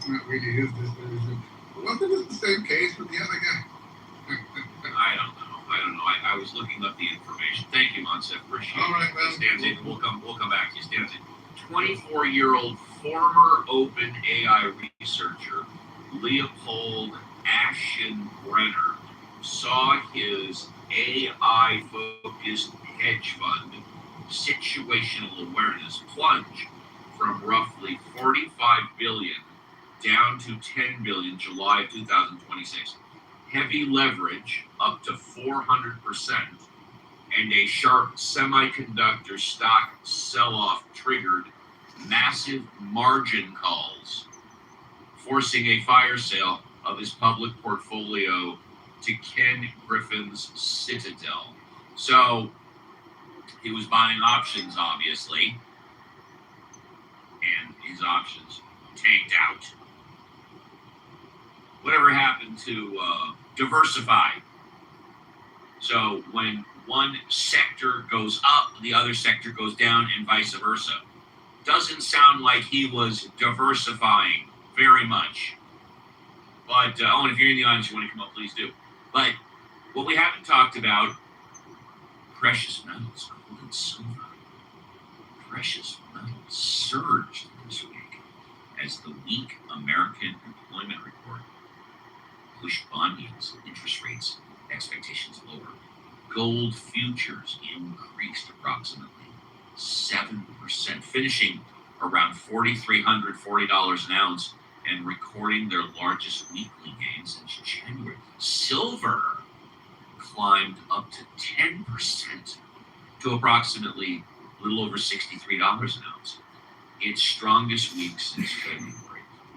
It's not really his decision. Wasn't this the same case with the other guy? I don't know. I was looking up the information. Thank you, Monsef. Appreciate it. All right, well, Stanzi, we'll come back to you, Stanzi. 24-year-old former OpenAI researcher Leopold Aschenbrenner saw his AI-focused hedge fund, Situational Awareness, plunge from roughly 45 billion down to 10 billion July 2026. Heavy leverage up to 400%, and a sharp semiconductor stock sell-off triggered massive margin calls, forcing a fire sale of his public portfolio to Ken Griffin's Citadel. So he was buying options, obviously, and his options tanked out. Whatever happened to diversify? So when one sector goes up, the other sector goes down, and vice versa. Doesn't sound like he was diversifying very much. But, and if you're in the audience, you want to come up, please do. But what we haven't talked about, precious metals, gold and silver. Precious metals surged this week as the weak American employment report pushed bond yields, interest rates, expectations lower. Gold futures increased approximately 7%, finishing around $4,340 an ounce and recording their largest weekly gains since January. Silver climbed up to 10% to approximately a little over $63 an ounce. Its strongest week since February.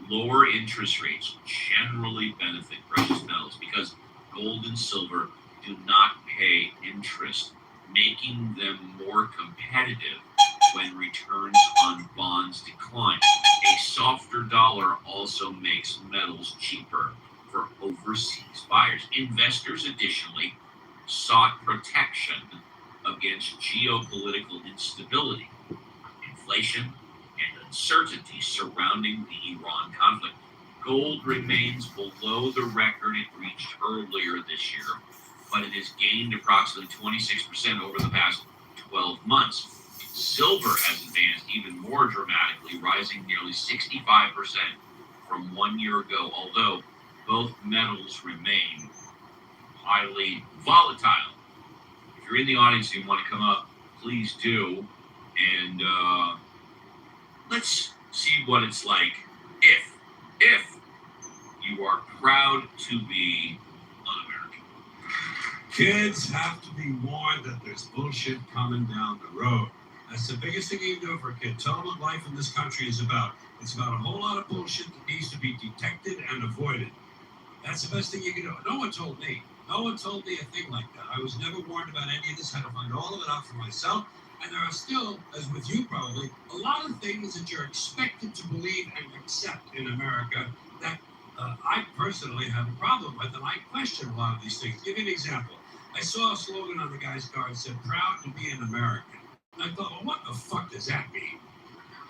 Lower interest rates generally benefit precious metals because gold and silver do not pay interest, making them more competitive when returns on bonds decline. A softer dollar also makes metals cheaper for overseas buyers. Investors additionally sought protection against geopolitical instability, inflation, and uncertainty surrounding the Iran conflict. Gold remains below the record it reached earlier this year, but it has gained approximately 26% over the past 12 months. Silver has advanced even more dramatically, rising nearly 65% from 1 year ago, although both metals remain highly volatile. If you're in the audience and you want to come up, please do. And let's see what it's like if you are proud to be un-American. Kids have to be warned that there's bullshit coming down the road. That's the biggest thing you can do for a kid. Tell them what life in this country is about. It's about a whole lot of bullshit that needs to be detected and avoided. That's the best thing you can do. No one told me. No one told me a thing like that. I was never warned about any of this. I had to find all of it out for myself. And there are still, as with you probably, a lot of things that you're expected to believe and accept in America that I personally have a problem with, and I question a lot of these things. Give you an example. I saw a slogan on the guy's car that said, "Proud to be an American." And I thought, well, what the fuck does that mean?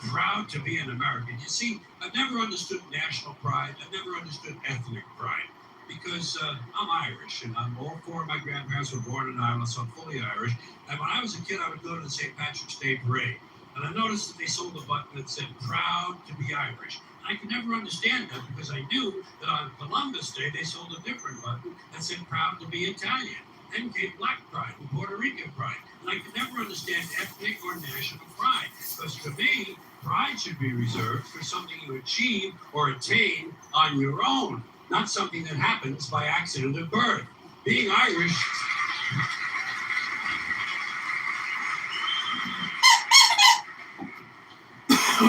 Proud to be an American. You see, I've never understood national pride. I've never understood ethnic pride. Because I'm Irish, and all four of my grandparents were born in Ireland, so I'm fully Irish. And when I was a kid, I would go to the St. Patrick's Day Parade. And I noticed that they sold a button that said, "Proud to be Irish." And I could never understand that because I knew that on Columbus Day, they sold a different button that said, "Proud to be Italian." Then came Black Pride and Puerto Rican pride. And I could never understand ethnic or national pride. Because to me, pride should be reserved for something you achieve or attain on your own, not something that happens by accident at birth. Being Irish...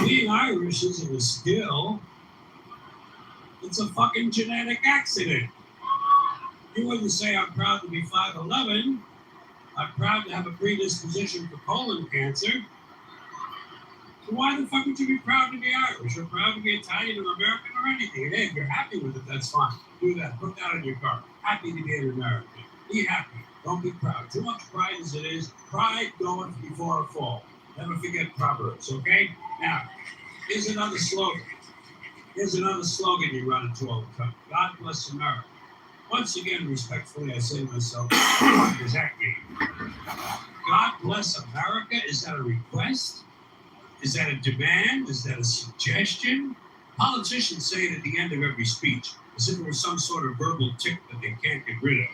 Being Irish isn't a skill. It's a fucking genetic accident. You wouldn't say I'm proud to be 5'11". I'm proud to have a predisposition for colon cancer. So why the fuck would you be proud to be Irish or proud to be Italian or American or anything? Hey, if you're happy with it, that's fine. Do that. Put that on your car. Happy to be an American. Be happy. Don't be proud. Too much pride as it is. Pride goeth before a fall. Never forget Proverbs, okay? Now, here's another slogan. Here's another slogan you run into all the time. God bless America. Once again, respectfully, I say to myself, what does that mean? God bless America? Is that a request? Is that a demand? Is that a suggestion? Politicians say it at the end of every speech, as if it was some sort of verbal tick that they can't get rid of.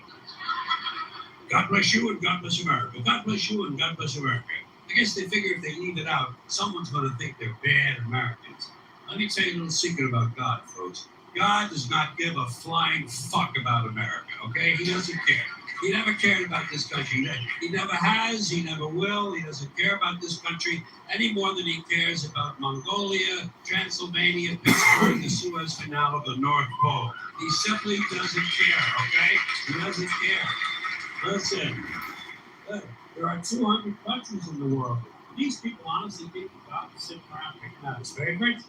God bless you and God bless America. God bless you and God bless America. I guess they figure if they leave it out, someone's going to think they're bad Americans. Let me tell you a little secret about God, folks. God does not give a flying fuck about America, okay? He doesn't care. He never cared about this country. He never has. He never will. He doesn't care about this country any more than he cares about Mongolia, Transylvania, Pittsburgh, the Suez Canal, or the North Pole. He simply doesn't care, okay? He doesn't care. Listen, there are 200 countries in the world. These people honestly think God is sitting around picking out his favorites.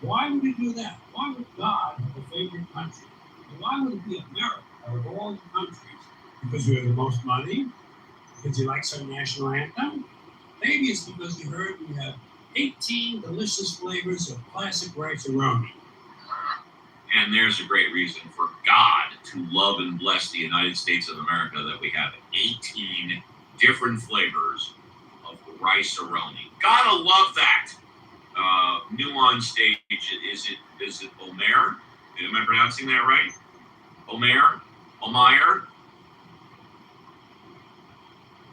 Why would he do that? Why would God have a favorite country? And why would it be America out of all the countries? Because we have the most money? Because he likes our national anthem? Maybe it's because he heard we have 18 delicious flavors of classic rice-a-roni. And there's a great reason for God to love and bless the United States of America that we have 18 different flavors of rice-a-roni. Gotta love that. New on stage, is it Omer? Am I pronouncing that right? Omer? Omeyer?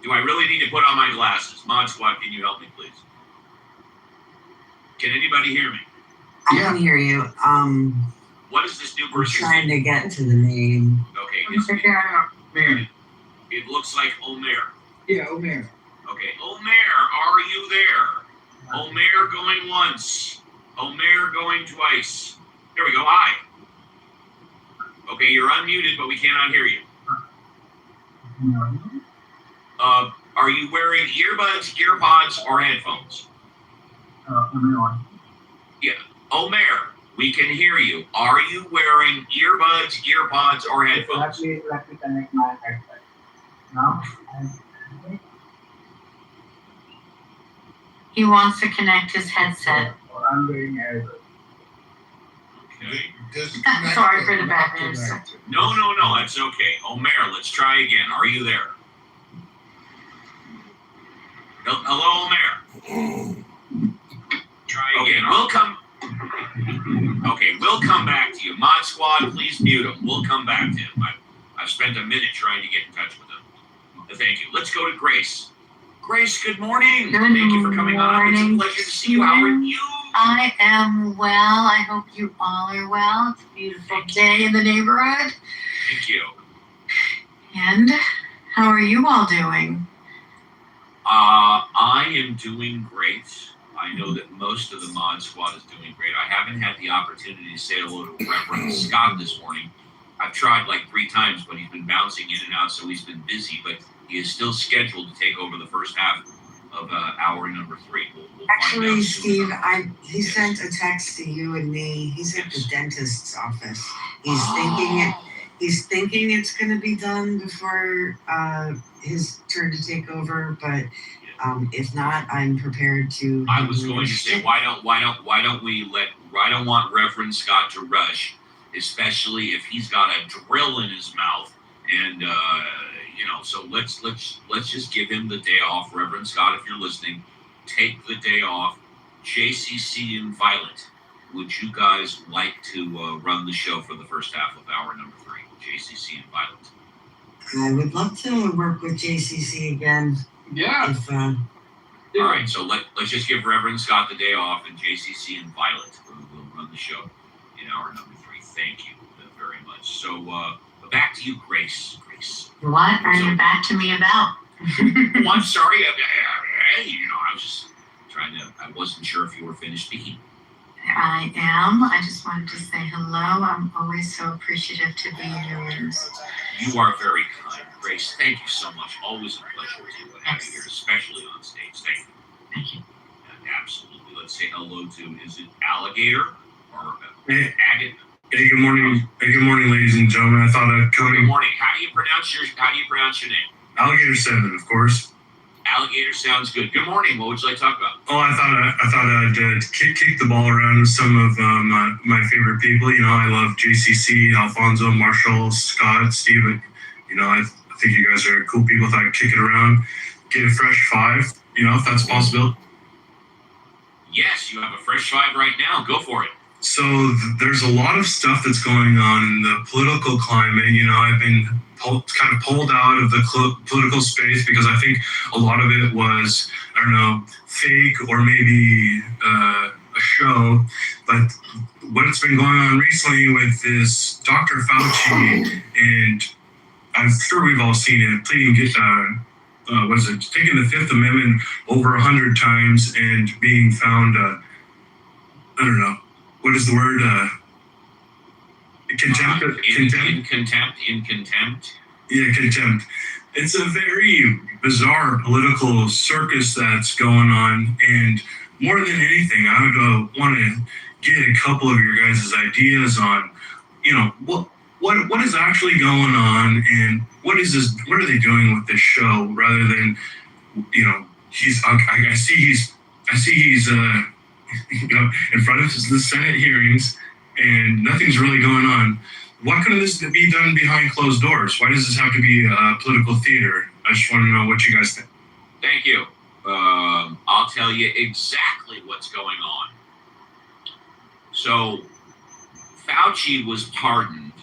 Do I really need to put on my glasses? Mod Squad, can you help me, please? Can anybody hear me? I can hear you. What is this new We're person's trying name? to get to the name. Okay, it looks like Omer. Yeah, Omer. Okay, Omer, are you there? Omer going once. Omer going twice. There we go. Hi. Okay, you're unmuted, but we cannot hear you. Are you wearing earbuds, earpods, or headphones? Yeah. Omer, we can hear you. Are you wearing earbuds, earpods, or headphones? Let me connect my headset. Now, He wants to connect his headset. I'm doing it. Okay. Sorry for the bad news. No, that's okay. Omer, let's try again. Are you there? Hello, Omer. Try again. We'll come back to you. Mod Squad, please mute him. We'll come back to him. I've spent a minute trying to get in touch with him. Thank you. Let's go to Grace. Grace, good morning. Thank you for coming on. It's a pleasure to see you. How are you? I am well. I hope you all are well. It's a beautiful day in the neighborhood. Thank you. And how are you all doing? I am doing great. I know that most of the Mod Squad is doing great. I haven't had the opportunity to say hello to Reverend Scott this morning. I've tried like 3 times, but he's been bouncing in and out, so he's been busy. But he is still scheduled to take over the first half of hour number 3. We'll Actually, find out Steve, soon. he sent a text to you and me. He's at the Yes. dentist's office. He's thinking it's going to be done before his turn to take over, but if not, I'm prepared to. I was going to say, why don't I don't want Reverend Scott to rush, especially if he's got a drill in his mouth, and so let's just give him the day off. Reverend Scott, if you're listening, take the day off. JCC and Violet, would you guys like to run the show for the first half of hour number 3? JCC and Violet. I would love to work with JCC again. Yeah. If, All right, so let's just give Reverend Scott the day off, and JCC and Violet will run the show in hour number 3. Thank you very much. So back to you, Grace. What are you back to me about? Oh, I'm sorry. I was just trying to. I wasn't sure if you were finished speaking. I am. I just wanted to say hello. I'm always so appreciative to be yours. You are very kind, Grace. Thank you so much. Always a pleasure to have you here, especially on stage. Thank you. Thank you. Absolutely. Let's say hello to, is it Alligator or Agate? Hey, good morning. Hey, good morning, ladies and gentlemen. I thought I'd come Good in. morning. How do you pronounce your name? Alligator 7, of course. Alligator sounds good. Good morning. What would you like to talk about? Oh, I thought I'd kick the ball around with some of my favorite people. You know, I love JCC, Alfonso, Marshall, Scott, Steve. You know, I think you guys are cool people. Thought I'd kick it around, get a fresh five. You know, if that's possible. Yes, you have a fresh five right now. Go for it. So there's a lot of stuff that's going on in the political climate. You know, I've been kind of pulled out of the political space because I think a lot of it was, I don't know, fake or maybe a show. But what's been going on recently with this Dr. Fauci, and I'm sure we've all seen it, pleading, taking the Fifth Amendment over 100 times and being found, I don't know, what is the word? Contempt. In contempt. Yeah, contempt. It's a very bizarre political circus that's going on, and more than anything, I would want to get a couple of your guys' ideas on, you know, what is actually going on, and what are they doing with this show, rather than, you know, I see he's you know, in front of the Senate hearings, and nothing's really going on. Why couldn't this be done behind closed doors? Why does this have to be political theater? I just want to know what you guys think. Thank you. I'll tell you exactly what's going on. So, Fauci was pardoned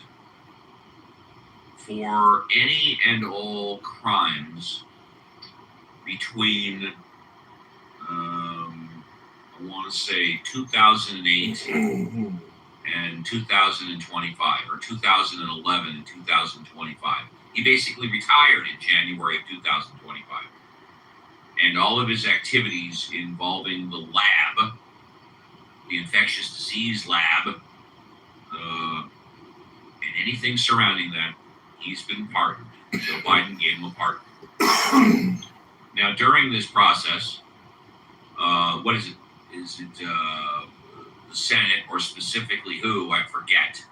for any and all crimes between, I want to say 2008 and 2025, or 2011 and 2025. He basically retired in January of 2025. And all of his activities involving the lab, the infectious disease lab, and anything surrounding that, he's been pardoned. Joe Biden gave him a pardon. Now, during this process, what is it? Is it the Senate, or specifically who? I forget.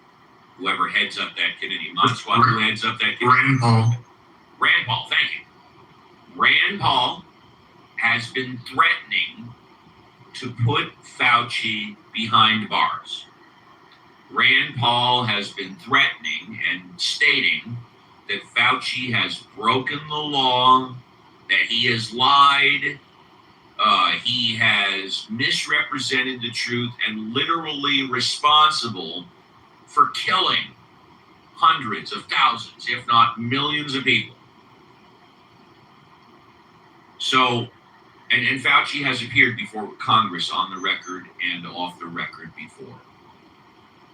Whoever heads up that committee. Mod Squad, who heads up that committee? Rand Paul. Rand Paul, thank you. Rand Paul has been threatening to put Fauci behind bars. Rand Paul has been threatening and stating that Fauci has broken the law, that he has lied, he has misrepresented the truth, and literally responsible for killing hundreds of thousands, if not millions of people. So, and Fauci has appeared before Congress on the record and off the record before.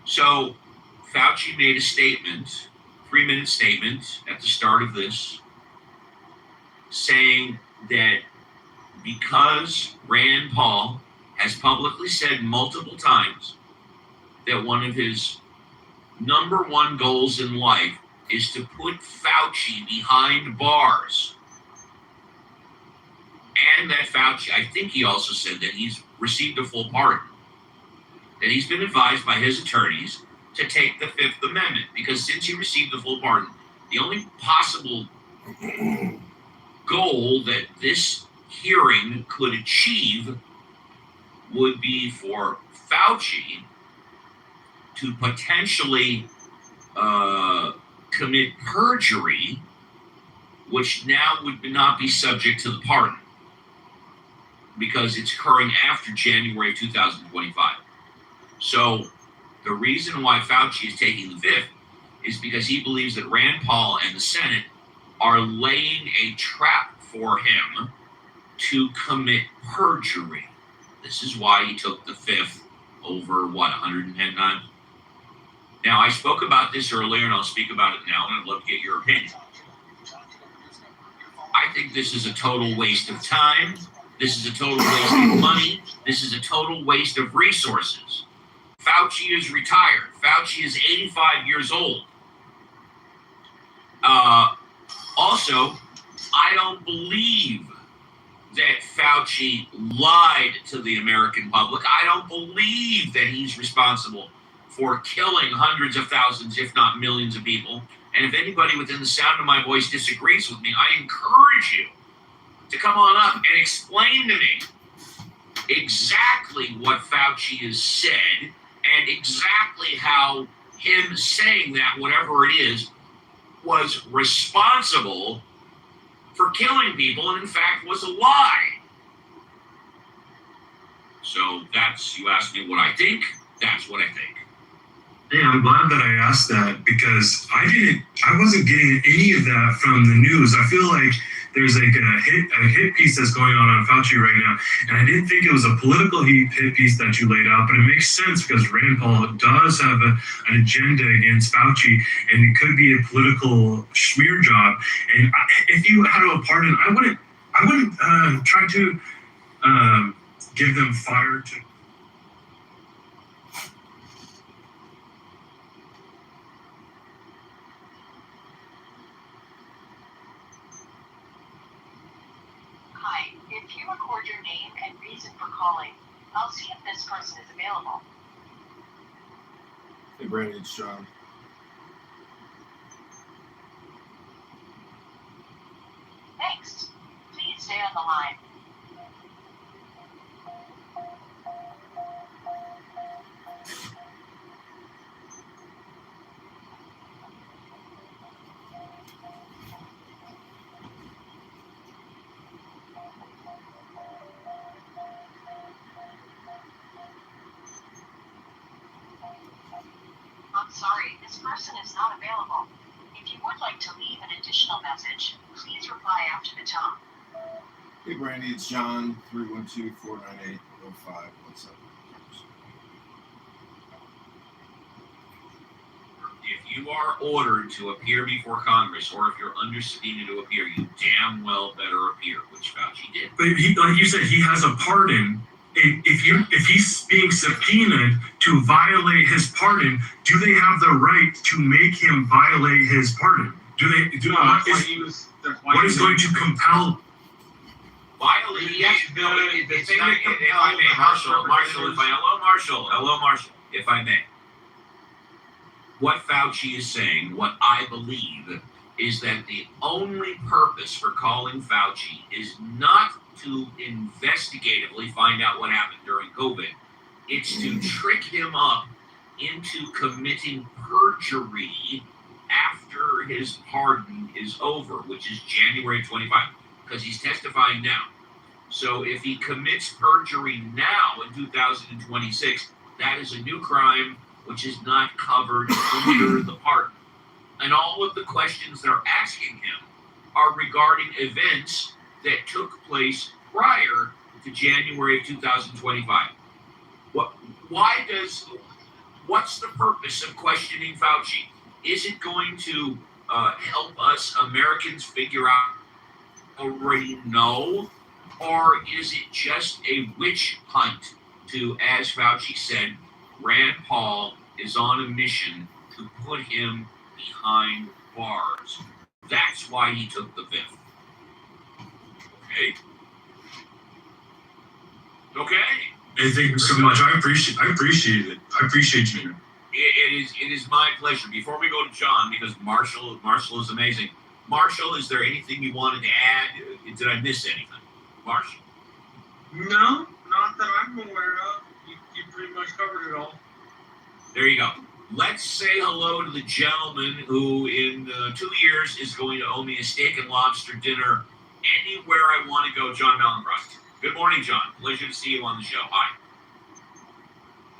So, Fauci made a statement, 3-minute statement at the start of this, saying that because Rand Paul has publicly said multiple times that one of his number one goals in life is to put Fauci behind bars. And that Fauci, I think he also said that he's received a full pardon. That he's been advised by his attorneys to take the Fifth Amendment, because since he received the full pardon, the only possible goal that this hearing could achieve would be for Fauci to potentially commit perjury, which now would not be subject to the pardon, because it's occurring after January of 2025. So the reason why Fauci is taking the Fifth is because he believes that Rand Paul and the Senate are laying a trap for him to commit perjury. This is why he took the Fifth over, 110 times? Now, I spoke about this earlier, and I'll speak about it now, and I'd love to get your opinion. I think this is a total waste of time. This is a total waste of money. This is a total waste of resources. Fauci is retired. Fauci is 85 years old. Also, I don't believe that Fauci lied to the American public. I don't believe that he's responsible for killing hundreds of thousands, if not millions of people. And if anybody within the sound of my voice disagrees with me, I encourage you to come on up and explain to me exactly what Fauci has said and exactly how him saying that, whatever it is, was responsible for killing people and in fact was a lie. So that's, you asked me what I think, that's what I think. Yeah, I'm glad that I asked that because I wasn't getting any of that from the news. I feel like there's like a hit piece that's going on Fauci right now, and I didn't think it was a political hit piece that you laid out, but it makes sense because Rand Paul does have an agenda against Fauci, and it could be a political smear job. And if you had a pardon, I wouldn't try to give them fire to. Hi, if you record your name and reason for calling, I'll see if this person is available. Hey, Brandon, it's John. Thanks. Please stay on the line. I'm sorry, this person is not available. If you would like to leave an additional message, please reply after the tone. Hey, Brandy, it's John. 312-498-0517. If you are ordered to appear before Congress, or if you're under subpoena to appear, you damn well better appear, which Fauci did. But like you said, he has a pardon. If he's being subpoenaed to violate his pardon, do they have the right to make him violate his pardon? What is going to compel? Violate, yes, no, it's not, if I may, hello, Marshall, if I may. What Fauci is saying, what I believe, is that the only purpose for calling Fauci is not to investigatively find out what happened during COVID. It's to trick him up into committing perjury after his pardon is over, which is January 25, because he's testifying now. So if he commits perjury now in 2026, that is a new crime which is not covered under the pardon. And all of the questions they're asking him are regarding events that took place prior to January of 2025. What's the purpose of questioning Fauci? Is it going to help us Americans figure out already know? Or is it just a witch hunt to, as Fauci said, Rand Paul is on a mission to put him behind bars? That's why he took the fifth. Okay. Thank you so much. I appreciate it. I appreciate you. It is my pleasure. Before we go to John, because Marshall is amazing. Marshall, is there anything you wanted to add? Did I miss anything? Marshall. No, not that I'm aware of. You pretty much covered it all. There you go. Let's say hello to the gentleman who in 2 years is going to owe me a steak and lobster dinner anywhere I want to go, John Mellencroft. Good morning, John. Pleasure to see you on the show. Hi.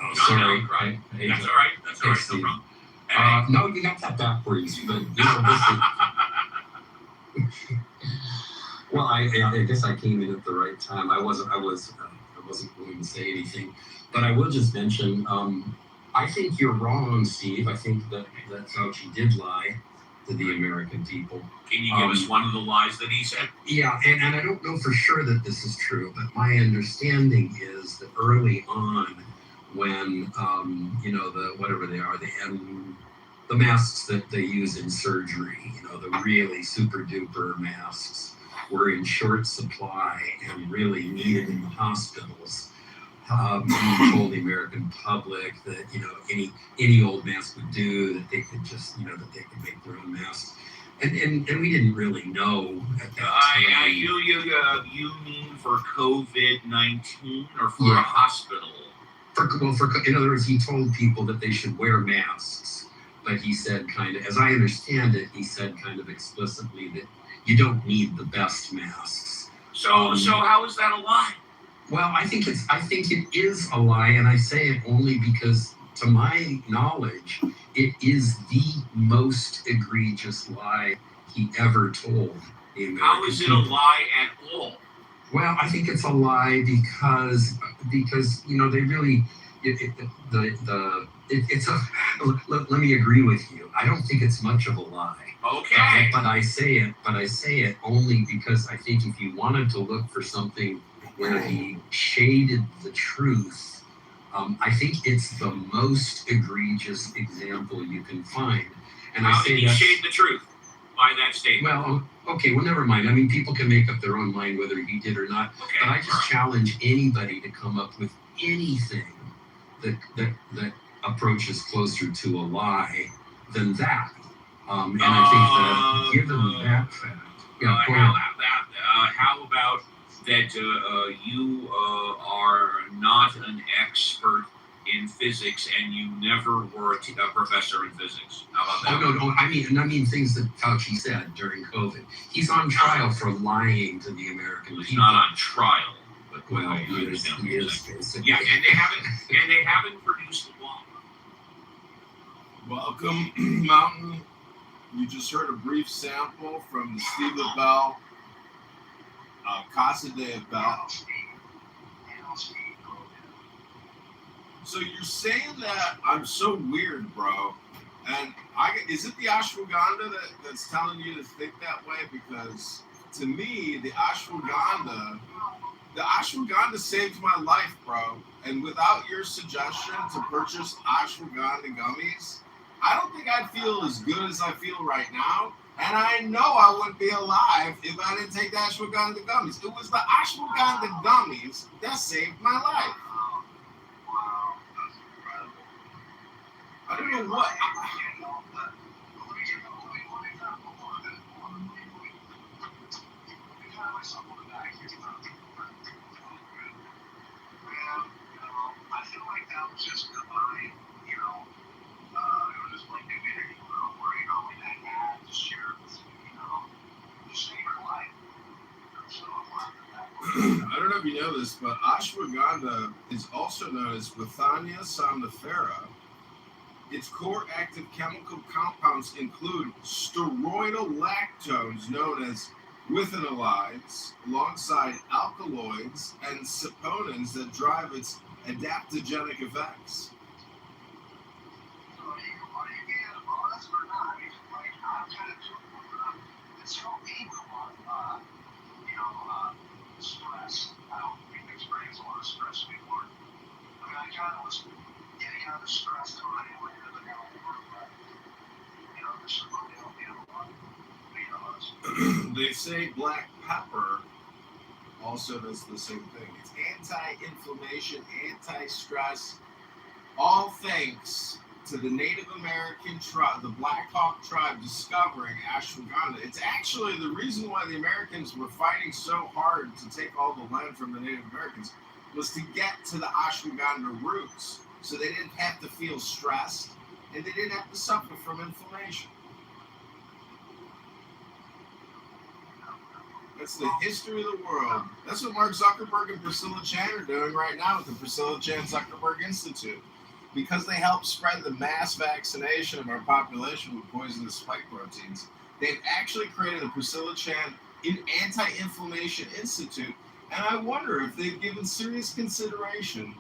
Oh, John sorry. Mellencroft. Hey, That's all right. That's all right. No Steve. problem. Hey. No, you got that backwards. But you know, well, I guess I came in at the right time. I wasn't going to say anything, but I will just mention. I think you're wrong, Steve. I think that Fauci did lie to the American people. Can you give us one of the lies that he said? Yeah, and I don't know for sure that this is true, but my understanding is that early on, when the whatever they are, the masks that they use in surgery, the really super duper masks, were in short supply and really needed in the hospitals. He told the American public that any old mask would do, that they could just that they could make their own masks. and we didn't really know at that time. You mean for COVID-19 or for Yeah. a hospital? In other words, he told people that they should wear masks, but he said kind of, as I understand it, he said kind of explicitly that you don't need the best masks. So how is that a lie? Well, I think it is a lie, and I say it only because, to my knowledge, it is the most egregious lie he ever told the American How is it a people. lie at all? Well, I think it's a lie because they really it's a. Let me agree with you. I don't think it's much of a lie. Okay. But I say it only because I think if you wanted to look for something where he shaded the truth, I think it's the most egregious example you can find. And How I say did he that's, shade the truth by that statement? well, okay, well, never mind. I mean, people can make up their own mind whether he did or not. Okay. But I just challenge anybody to come up with anything that approaches closer to a lie than that. And I think that given that fact, yeah, go ahead. How about that you are not an expert in physics and you never were a professor in physics? How about that? No. I mean things that Fauci said during COVID. He's on trial for lying to the American He's people. not on trial, but Well, I he is understand what you're saying. basically. Yeah, and they haven't produced the law. Welcome, Mountain. You just heard a brief sample from the Steve Bell, Casa de Bell. So you're saying that I'm so weird, bro, and is it the ashwagandha that's telling you to think that way? Because to me, the ashwagandha saved my life, bro. And without your suggestion to purchase ashwagandha gummies, I don't think I'd feel as good as I feel right now. And I know I wouldn't be alive if I didn't take the ashwagandha gummies. It was the ashwagandha gummies that saved my life. I don't know what. I feel like that was just divine, it was just like divinity, where, we had to share this, to save her life. So I don't know if you know this, but ashwagandha is also known as Withania somnifera. Its core active chemical compounds include steroidal lactones known as withanolides, alongside alkaloids and saponins that drive its adaptogenic effects. stress. I don't experience a lot of stress before. I kind of was getting out of stress already later than I were. This is really helped me a lot. They say black pepper also does the same thing. It's anti-inflammation, anti-stress, all thanks to the Native American tribe, the Black Hawk tribe, discovering ashwagandha. It's actually the reason why the Americans were fighting so hard to take all the land from the Native Americans was to get to the ashwagandha roots, so they didn't have to feel stressed and they didn't have to suffer from inflammation. That's the history of the world. That's what Mark Zuckerberg and Priscilla Chan are doing right now with the Priscilla Chan Zuckerberg Institute. Because they help spread the mass vaccination of our population with poisonous spike proteins, they've actually created the Priscilla Chan Anti-Inflammation Institute, and I wonder if they've given serious consideration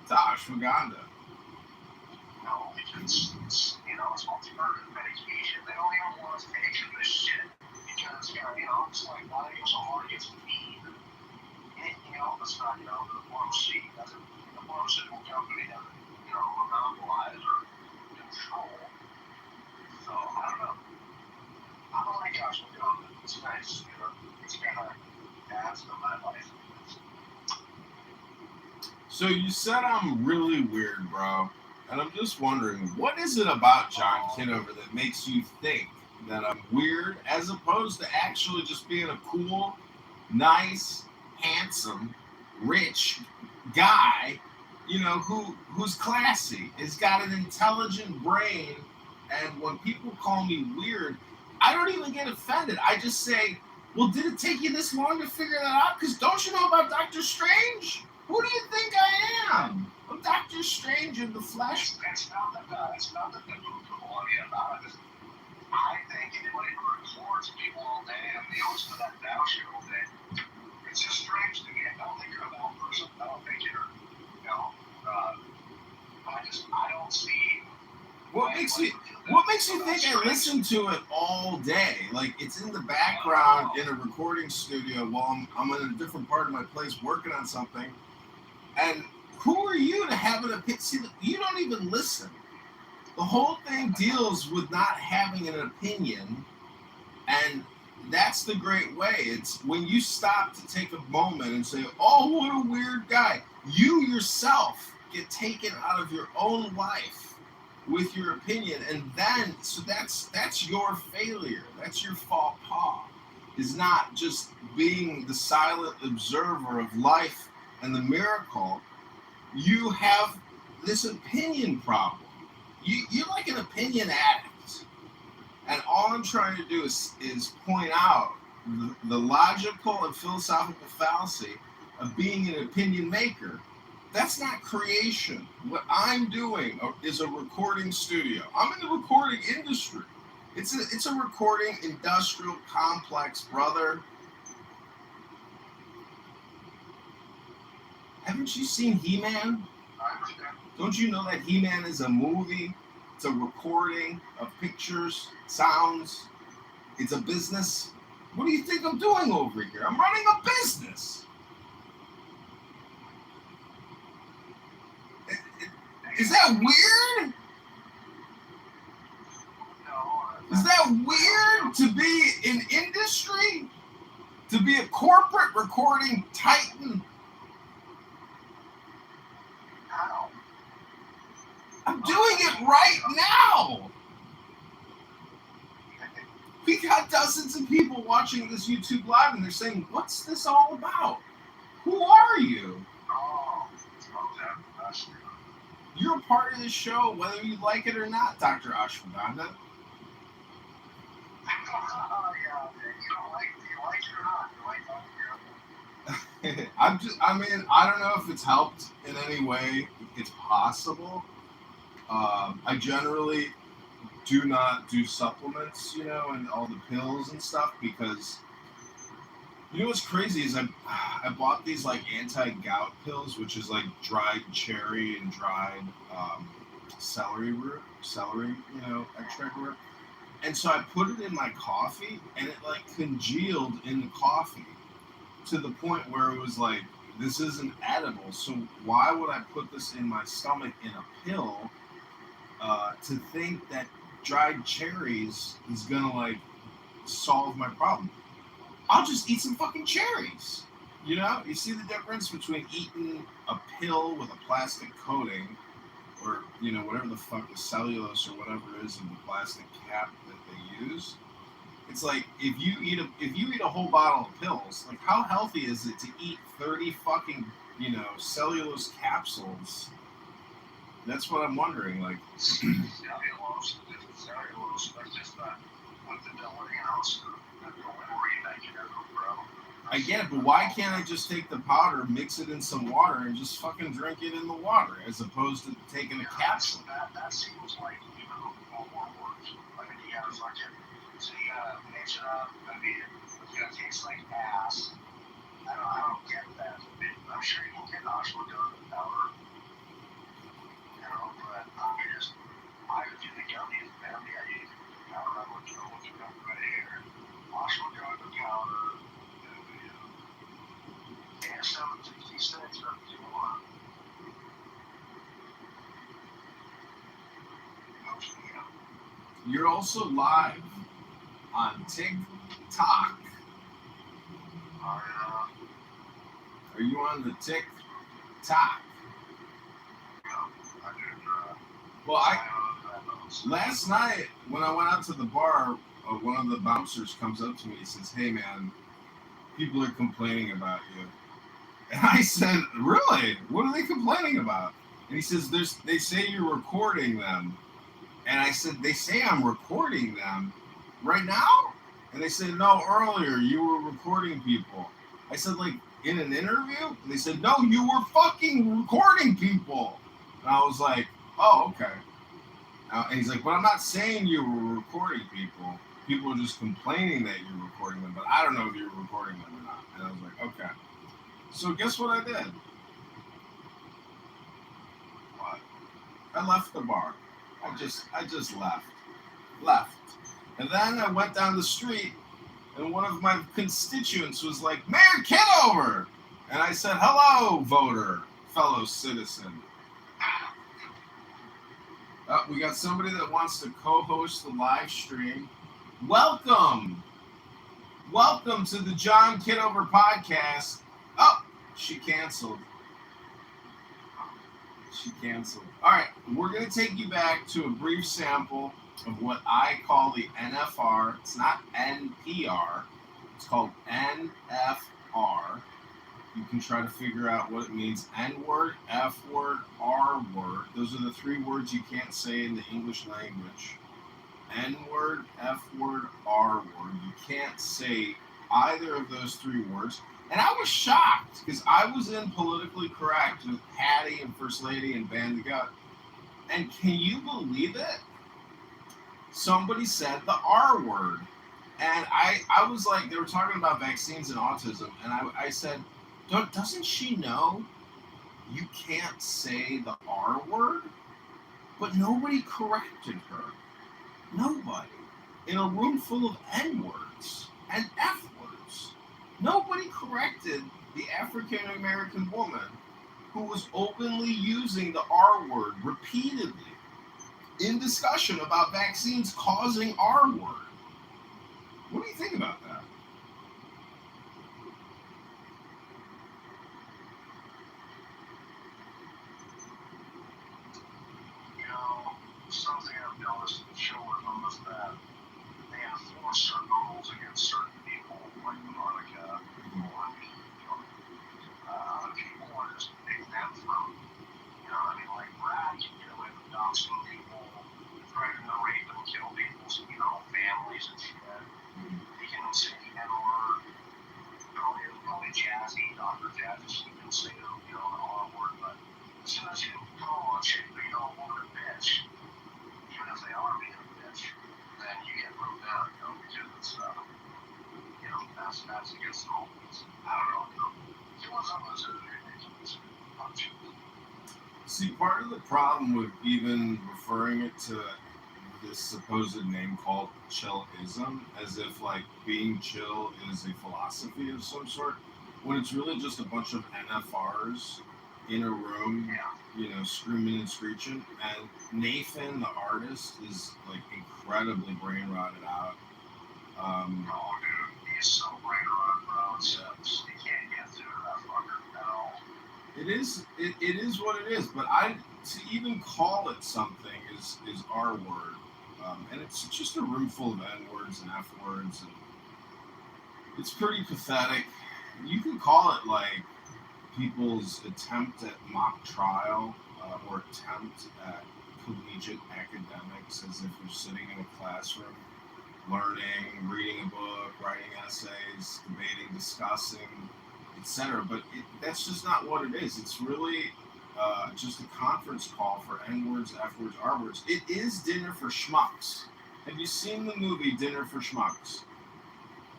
to ashwagandha. No, it's multi-purpose medication. They don't even want us taking this shit. Because, it's like, why are you so hard to feed? Anything else that's not, the pharmacy, that's a pharmaceutical company that, monopolize or control. So, I don't know. I don't like ashwagandha. It's nice, it's kind of adds to my life. So you said I'm really weird, bro. And I'm just wondering, what is it about John Kitover that makes you think that I'm weird, as opposed to actually just being a cool, nice, handsome, rich guy, who's classy, has got an intelligent brain. And when people call me weird, I don't even get offended. I just say, well, did it take you this long to figure that out? Because don't you know about Doctor Strange? Who do you think I am? I'm Doctor Strange in the flesh. It's not the biblical about it. I think anybody who records people all day and deals with that thou shit all day, it's just strange to me. I don't think you're a bad person. I don't think you're, I don't see. What makes you think I listen to it all day? Like, it's in the background in a recording studio while I'm in a different part of my place working on something. And who are you to have an opinion? See, you don't even listen. The whole thing deals with not having an opinion, and that's the great way. It's when you stop to take a moment and say, oh, what a weird guy. You yourself get taken out of your own life with your opinion, and then so that's your failure. That's your faux pas, is not just being the silent observer of life and the miracle. You have this opinion problem. You're like an opinion addict, and all I'm trying to do is point out the logical and philosophical fallacy of being an opinion maker. That's not creation. What I'm doing is a recording studio. I'm in the recording industry. It's a recording industrial complex, brother. Haven't you seen He-Man? Don't you know that He-Man is a movie? It's a recording of pictures, sounds. It's a business. What do you think I'm doing over here? I'm running a business. Is that weird? Is that weird to be in industry? To be a corporate recording titan? How? I'm doing it right now. We got dozens of people watching this YouTube live, and they're saying, what's this all about? Who are you? You're a part of this show, whether you like it or not, Dr. Ashwagandha. I don't know if it's helped in any way. It's possible. I generally do not do supplements, and all the pills and stuff, because what's crazy is I bought these like anti-gout pills, which is like dried cherry and dried celery extract root. And so I put it in my coffee, and it like congealed in the coffee to the point where it was like, this isn't edible. So why would I put this in my stomach in a pill to think that dried cherries is gonna like solve my problem? I'll just eat some fucking cherries. You see the difference between eating a pill with a plastic coating, or whatever the fuck, the cellulose or whatever it is in the plastic cap that they use. It's like if you eat a whole bottle of pills, like how healthy is it to eat 30 fucking cellulose capsules? That's what I'm wondering. Like cellulose, that's just what the I get it, but why can't I just take the powder, mix it in some water, and just fucking drink it in the water, as opposed to taking a capsule? That seems like more work. I mean, you gotta mix it up. I mean, it's gonna taste like ass. I don't get that. I'm sure you can get ashwagandha powder. But I would do the gummies, man. I don't know what you're going to put here. Ashwagandha powder. And 756 or 51. You're also live on TikTok. Are you on the TikTok? Well, last night when I went out to the bar one of the bouncers comes up to me. He says, "Hey, man, people are complaining about you." And I said, "Really? What are they complaining about?" And he says, they say you're recording them." And I said, "They say I'm recording them right now?" And they said, "No, earlier you were recording people." I said, "Like in an interview?" And they said, "No, you were fucking recording people." And I was like, "Oh, okay." And he's like, "But I'm not saying you were recording people. People are just complaining that you're recording them, but I don't know if you're recording them or not." And I was like, "Okay." So guess what I did? What? I left the bar. I just left. And then I went down the street, and one of my constituents was like, "Mayor Kitover!" And I said, "Hello, voter, fellow citizen." We got somebody that wants to co-host the live stream. Welcome to the John Kitover podcast. Oh, she canceled. All right, we're going to take you back to a brief sample of what I call the NFR. It's not NPR. It's called NFR. You can try to figure out what it means. N-word, F-word, R-word. Those are the three words you can't say in the English language. N-word, F-word, R-word. You can't say either of those three words. And I was shocked because I was in Politically Correct with Hattie and First Lady and Band the Gut. And can you believe it? Somebody said the R word. And I was like, they were talking about vaccines and autism. And I said, doesn't she know you can't say the R word? But nobody corrected her. Nobody. In a room full of N words and F words. Nobody corrected the African American woman who was openly using the R word repeatedly in discussion about vaccines causing R word. What do you think about that? You know, something I've noticed in the show is that they enforce certain rules against certain people, like Monica, or people are just exempt from, like Brad can get away with doxing people, threatening to rape and kill people's, families and shit. He can say N-word, he's probably Jazzy, Dr. Jazzy, she can say, the R word, but as soon as you call a chick, a woman a bitch, even if they are being a bitch, then you get moved out, because it's, that's against the rules. I don't know, doing something that's ridiculous. See, part of the problem with even referring it to this supposed name called chillism, as if like being chill is a philosophy of some sort, when it's really just a bunch of NFRs in a room, screaming and screeching. And Nathan, the artist, is like incredibly brain rotted out. Dude, he's so brain rotted, bro. You can't get through that fucker at all. It is what it is, but to even call it something is our word, and it's just a room full of N words and F words, and it's pretty pathetic. You can call it like people's attempt at mock trial or attempt at collegiate academics, as if you're sitting in a classroom, learning, reading a book, writing essays, debating, discussing, etc. But that's just not what it is. It's really just a conference call for N words, F words, R words. It is Dinner for Schmucks. Have you seen the movie Dinner for Schmucks?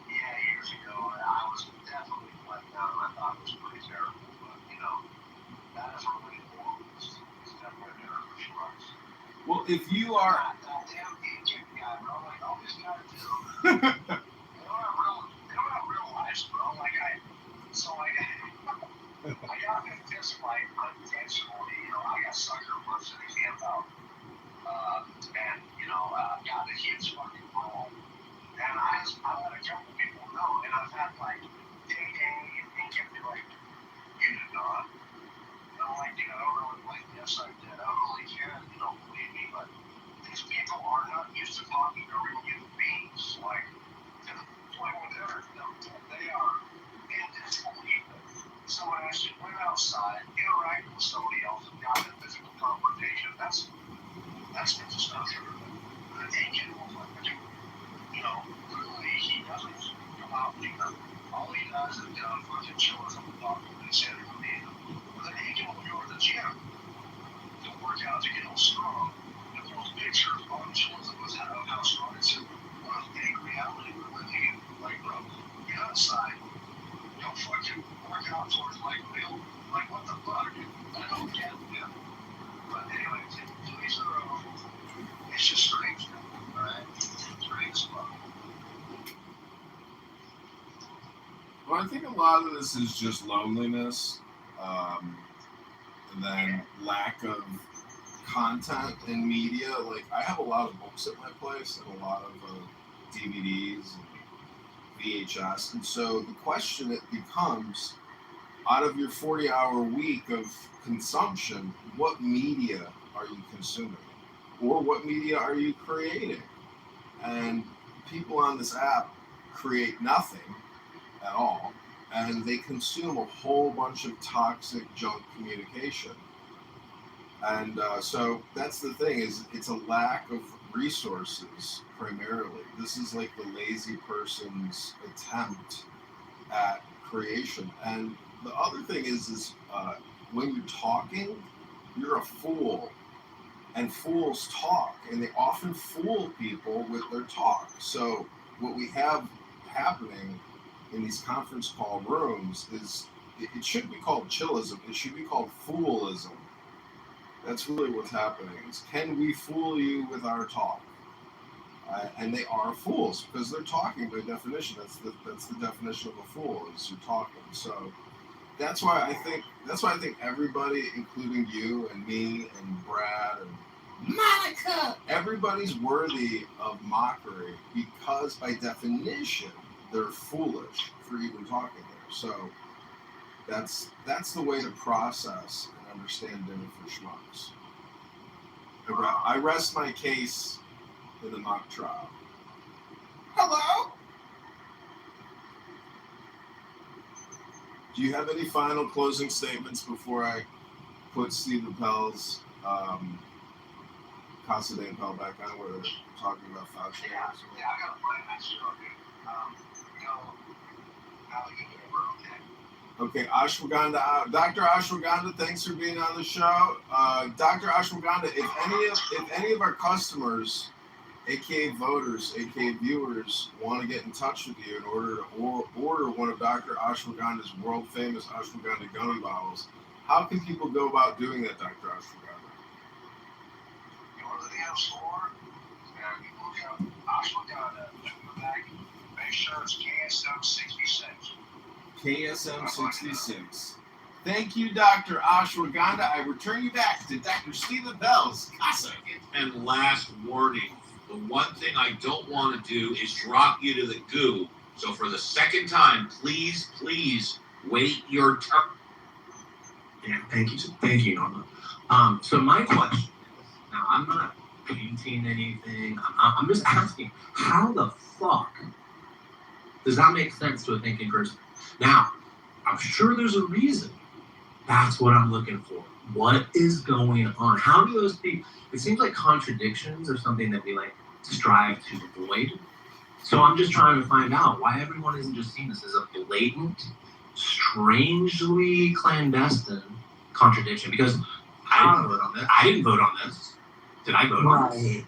Yeah, years ago, I was definitely let down. I thought it was pretty terrible, but that is relatable. It's definitely Dinner for Schmucks. Well, if you are that damn agent guy, bro, like all these guys do. They don't have real lives, bro. I got in a fist fight unintentionally. I got sucker punched in the camp out. Got a huge fucking brawl. And I let a couple people know. And I've had like Day and Kim be like, "You did not." And I'm like, "Dude, I don't really like this. I did. I don't really care if you don't believe me, but these people are not used to talking to real human beings. It's like whatever, they are. And it's believable. Someone actually went outside, interacted with somebody else, and got a physical confrontation. That's mental stuff. An agent will clearly he doesn't come out leader. All he does is fucking chillism and talk to his head from me. But an agent will go to the gym to work out to get all strong. And those pictures on chillism of how strong it's in. What a fake reality we're living in. Like, bro, get outside. Don't fucking work out towards like real, like what the fuck? I don't get it. But anyway, these are, it's just strange, alright? Strange as fuck. Well, I think a lot of this is just loneliness, and then lack of content in media. Like, I have a lot of books at my place and a lot of DVDs and VHS, and so the question it becomes, out of your 40-hour week of consumption, what media are you consuming? Or what media are you creating? And people on this app create nothing at all, and they consume a whole bunch of toxic junk communication. And so that's the thing, is it's a lack of resources primarily. This is like the lazy person's attempt at creation. And the other thing is when you're talking, you're a fool. And fools talk, and they often fool people with their talk. So what we have happening in these conference call rooms is, it should be called chillism. It should be called foolism. That's really what's happening. Is, can we fool you with our talk? And they are fools because they're talking by definition. That's the definition of a fool, is you're talking. So that's why I think everybody, including you and me and Brad and Monica, everybody's worthy of mockery because by definition they're foolish for even talking there. So that's the way to process and understand dinner for schmucks. I rest my case in the mock trial. Hello? Do you have any final closing statements before I put Steve Appel's Casa de Appel back on, where they're talking about Fauci? Yeah, I got a plan. I sure do. Okay, Ashwagandha, Dr. Ashwagandha, thanks for being on the show. Dr. Ashwagandha, if any of our customers, aka voters, aka viewers, want to get in touch with you in order to order one of Dr. Ashwagandha's world famous ashwagandha gummy bottles, how can people go about doing that, Dr. Ashwagandha? You go to the App Store and you look up ashwagandha. Make sure it's KSM 66. KSM 66. Thank you, Dr. Ashwagandha. I return you back to Dr. Steve Appel's Casa. And last warning, the one thing I don't want to do is drop you to the goo. So for the second time, please wait your turn. Yeah, thank you, Norma. So my question is, now I'm not painting anything. I'm just asking, how the fuck does that make sense to a thinking person? Now, I'm sure there's a reason. That's what I'm looking for. What is going on? How do those people? It seems like contradictions are something that we like strive to avoid. So I'm just trying to find out why everyone isn't just seeing this as a blatant, strangely clandestine contradiction. Because I didn't vote on this. I didn't vote on this. Did I vote on this? Right.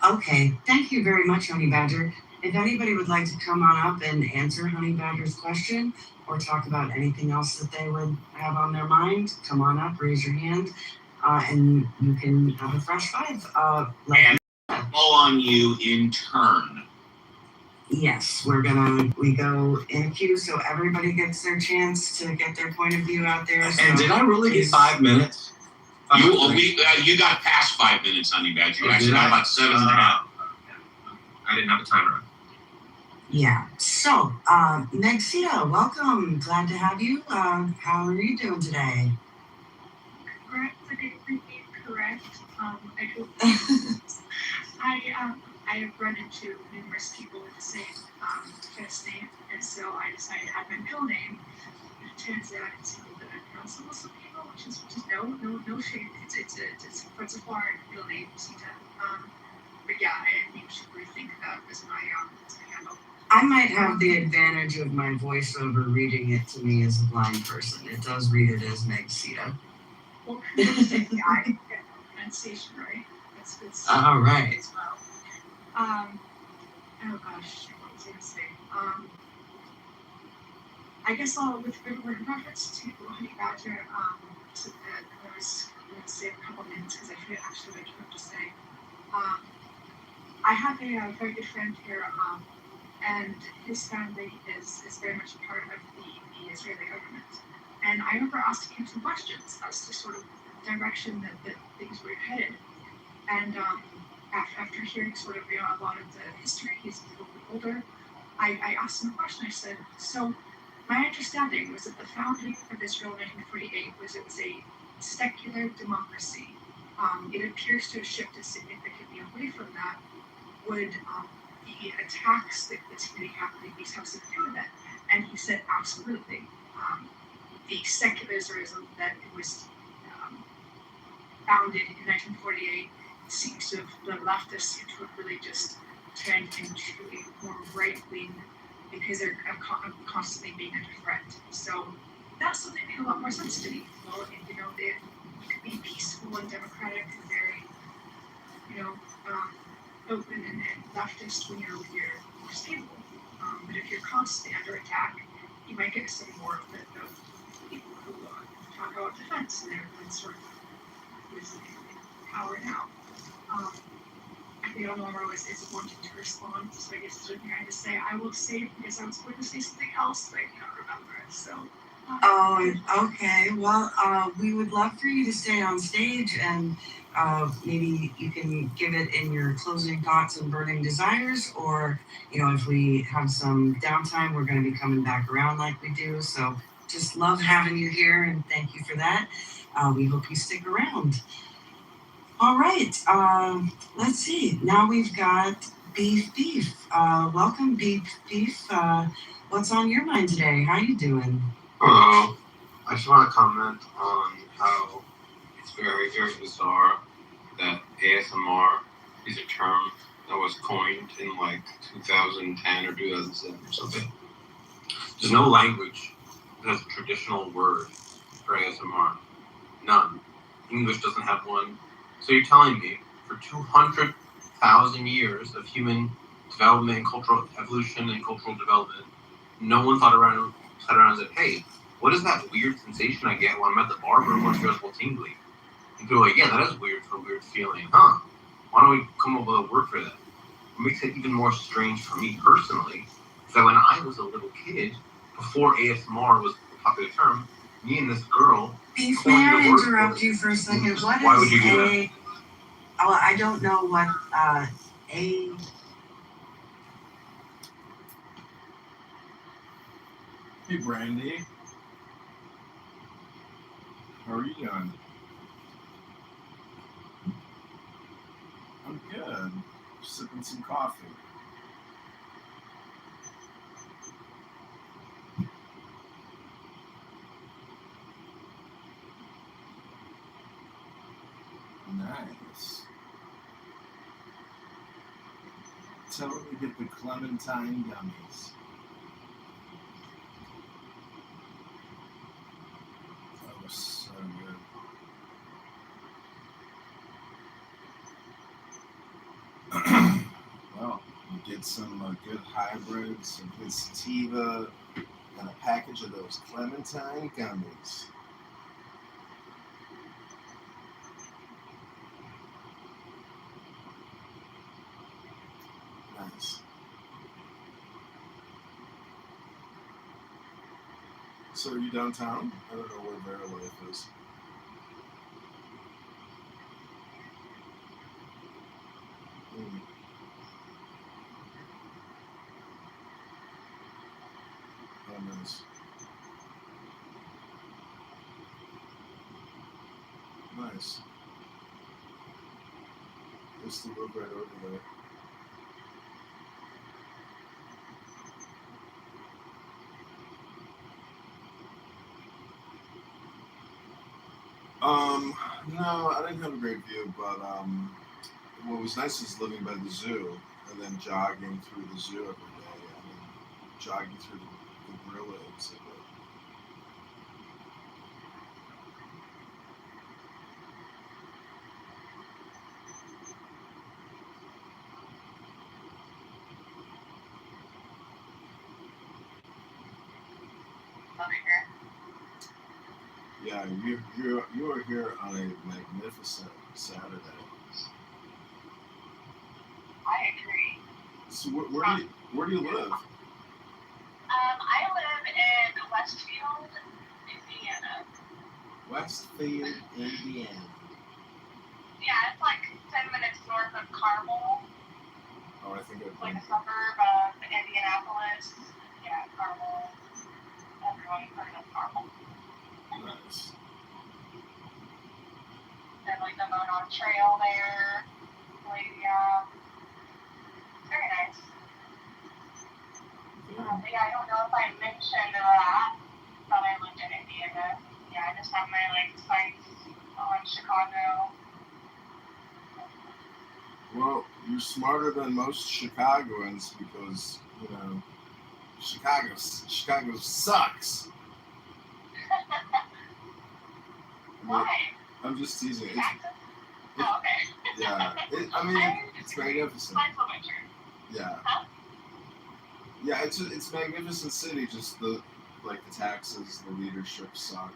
Okay. Thank you very much, Honey Badger. If anybody would like to come on up and answer Honey Badger's question or talk about anything else that they would have on their mind, come on up, raise your hand, and you can have a fresh five. And fall on you in turn. Yes, we go in a queue so everybody gets their chance to get their point of view out there. So and did I really get 5 minutes? You got past 5 minutes, Honey Badger. You actually got about 7.5. I didn't have a timer. Yeah. So, Nexia, welcome. Glad to have you. How are you doing today? Correct, but it is correct. I have run into numerous people with the same first name, and so I decided to add my middle name. And it turns out it's a little bit unpronounceable to some people, which is no shame. It's a foreign middle name, Sita. But yeah, I think you should rethink that as my handle. I might have the advantage of my voiceover reading it to me as a blind person. It does read it as Meg Sita. Well, yeah, I get pronunciation right. It's All right. as well. Oh gosh, what was I gonna say? I guess I'll with reference to Honey Badger, to the I was gonna say a couple minutes because I forget actually what I came up to say. I have a very good friend here, and his family is very much a part of the Israeli government. And I remember asking him some questions as to sort of the direction that things were headed. And after hearing sort of a lot of the history, he's a little bit older. I asked him a question. I said, so my understanding was that the founding of Israel in 1948 was it was a secular democracy. It appears to have shifted significantly away from that. Would the attacks that typically happening be have something to do with it? And he said, absolutely. The secularism that was founded in 1948 seems to have, the leftists seem to have really just turned into a more right wing because they're constantly being under threat. So that's something that made a lot more sense to me. Well, you know, you could be peaceful and democratic and very, open and leftist when you're more stable. But if you're constantly under attack, you might get some more of the people who talk about defense and they're sort of is in power now. I don't know where is wanting to respond, so I guess there's nothing I had to say. I will say because I was going to say something else, but I can't remember it. So. Oh, okay. Well, we would love for you to stay on stage and maybe you can give it in your closing thoughts and burning desires, or, if we have some downtime, we're going to be coming back around like we do. So just love having you here and thank you for that. We hope you stick around. All right. Let's see. Now we've got Beef. Welcome, Beef. What's on your mind today? How you doing? Hello. I just want to comment on how it's very, very bizarre that ASMR is a term that was coined in like 2010 or 2007 or something. There's no language that has a traditional word for ASMR. None. English doesn't have one. So you're telling me for 200,000 years of human development and cultural evolution and cultural development, no one sat around and said, hey, what is that weird sensation I get when I'm at the barber when it feels all tingly? And people are like, yeah, that is weird for a weird feeling, huh? Why don't we come up with a word for that? It makes it even more strange for me personally, because when I was a little kid, before ASMR was a popular term, me and this girl. Beef, may I interrupt you for a second? Why would you do that? Oh, I don't know what a. Hey, Brandy. How are you doing? I'm good. Just sipping some coffee. Nice. Tell her to get the clementine gummies. That was so good. Well, you get some good hybrids, some good sativa, and a package of those clementine gummies. Nice. So are you downtown? I don't know where Verilife is. Mm. Oh, nice. Nice. used to live right over there. No, I didn't have a great view, but what was nice is living by the zoo and then jogging through the zoo every day and then jogging through the gorilla exhibit. Over here. Yeah, you are here on a magnificent Saturday. I agree. So where do you live? I live in Westfield, Indiana. Westfield, Indiana. Yeah, it's like 10 minutes north of Carmel. Oh, I think It's like a suburb of Indianapolis. Yeah, Carmel. Everyone heard of Carmel. Nice. There's like the Monon Trail there. Like, very nice. Yeah, I don't know if I mentioned that I lived in Indiana. Yeah, I just have my like sites on Chicago. Well, you're smarter than most Chicagoans because, you know, Chicago sucks. Why? I'm just teasing. Oh, okay. Yeah. I mean, it's magnificent. Yeah. Huh? Yeah, it's magnificent city. Just the taxes, the leadership suck.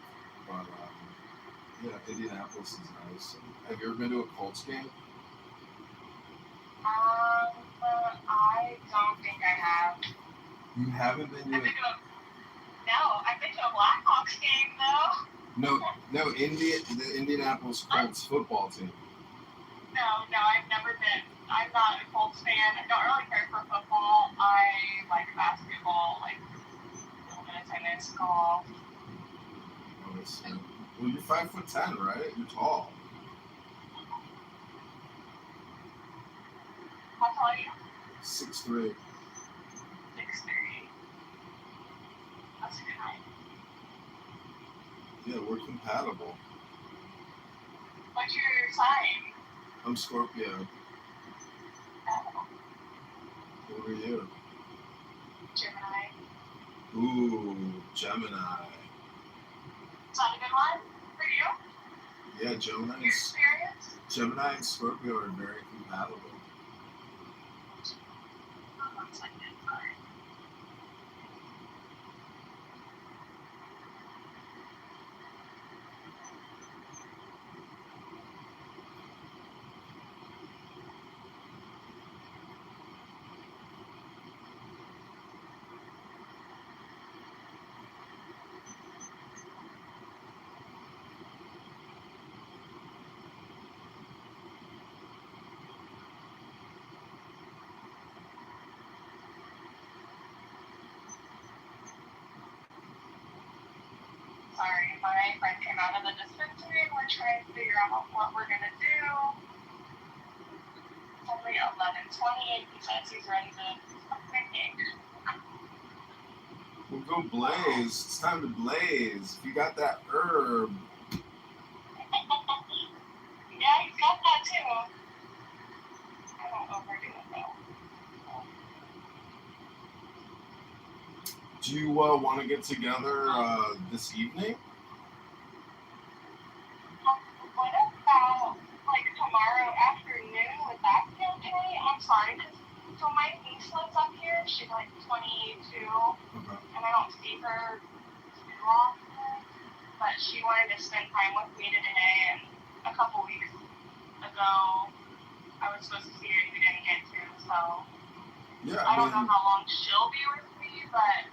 But yeah, Indianapolis is nice. Have you ever been to a Colts game? I don't think I have. You haven't been to I've been to a Blackhawks game though. No, the Indianapolis Colts football team. No, I've never been. I'm not a Colts fan. I don't really care for football. I like basketball, like a little bit of tennis, golf. Well, you're 5'10", right? You're tall. How tall are you? 6'3". 6'3". That's a good height. Yeah, we're compatible. What's your sign? I'm Scorpio. Oh, What are you? Gemini. Ooh, Gemini. Is that a good one for you? Yeah, Your experience? Gemini and Scorpio are very compatible. Oh, that's like good. Sorry. Sorry, my friend came out of the dispensary and we're trying to figure out what we're gonna do. It's only 11:28. He says he's ready to picnic. We'll go blaze. It's time to blaze. If you got that herb. Yeah, he's got that too. I don't overdo it though. Do you want to get together this evening? What about like tomorrow afternoon? Would that be okay? I'm sorry, so my niece lives up here. She's like 22, and I don't see her too often. But she wanted to spend time with me today, and a couple weeks ago, I was supposed to see her and we didn't get to. So Yeah, I don't know how long she'll be with me, but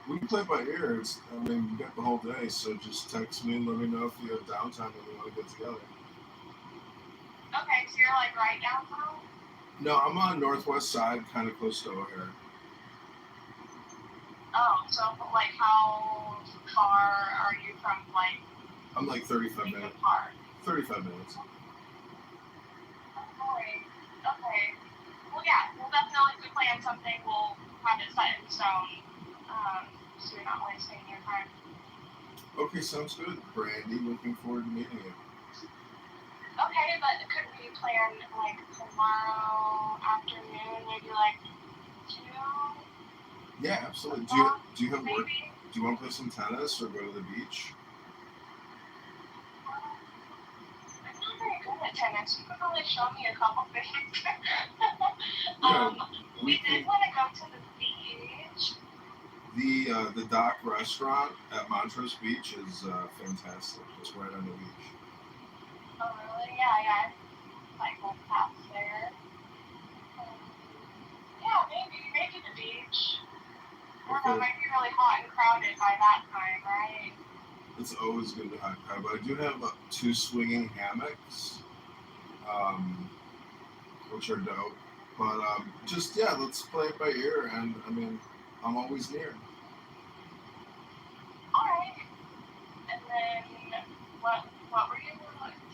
we can play by ear. You got the whole day, so just text me and let me know if you have downtime and we want to get together. okay, so you're like right downtown? No, I'm on northwest side, kind of close to O'Hare. Oh, so like how far are you from like I'm like 35 Lincoln minutes. Park? 35 minutes. Okay. boy. Okay. Well, yeah, we'll definitely, if we plan something, we'll have it set in stone, so you're not wasting your time. Okay, sounds good, Brandy. Looking forward to meeting you. Okay, but could we plan, like, tomorrow afternoon, maybe, like, 2? Yeah, absolutely. Do you have work? Maybe? Do you want to play some tennis or go to the beach? I'm not very good at tennis. You could probably show me a couple things. Yeah, We did want to go to the beach. The Dock restaurant at Montrose Beach is fantastic. It's right on the beach. Oh, really? Yeah. Like, went past there. Yeah, maybe the beach. I don't know, it might be really hot and crowded by that time, right? It's always going to be hot and crowded, but I do have 2 swinging hammocks, which are dope. But just, yeah, let's play it by ear, and I mean, I'm always near. Alright. And then, what were you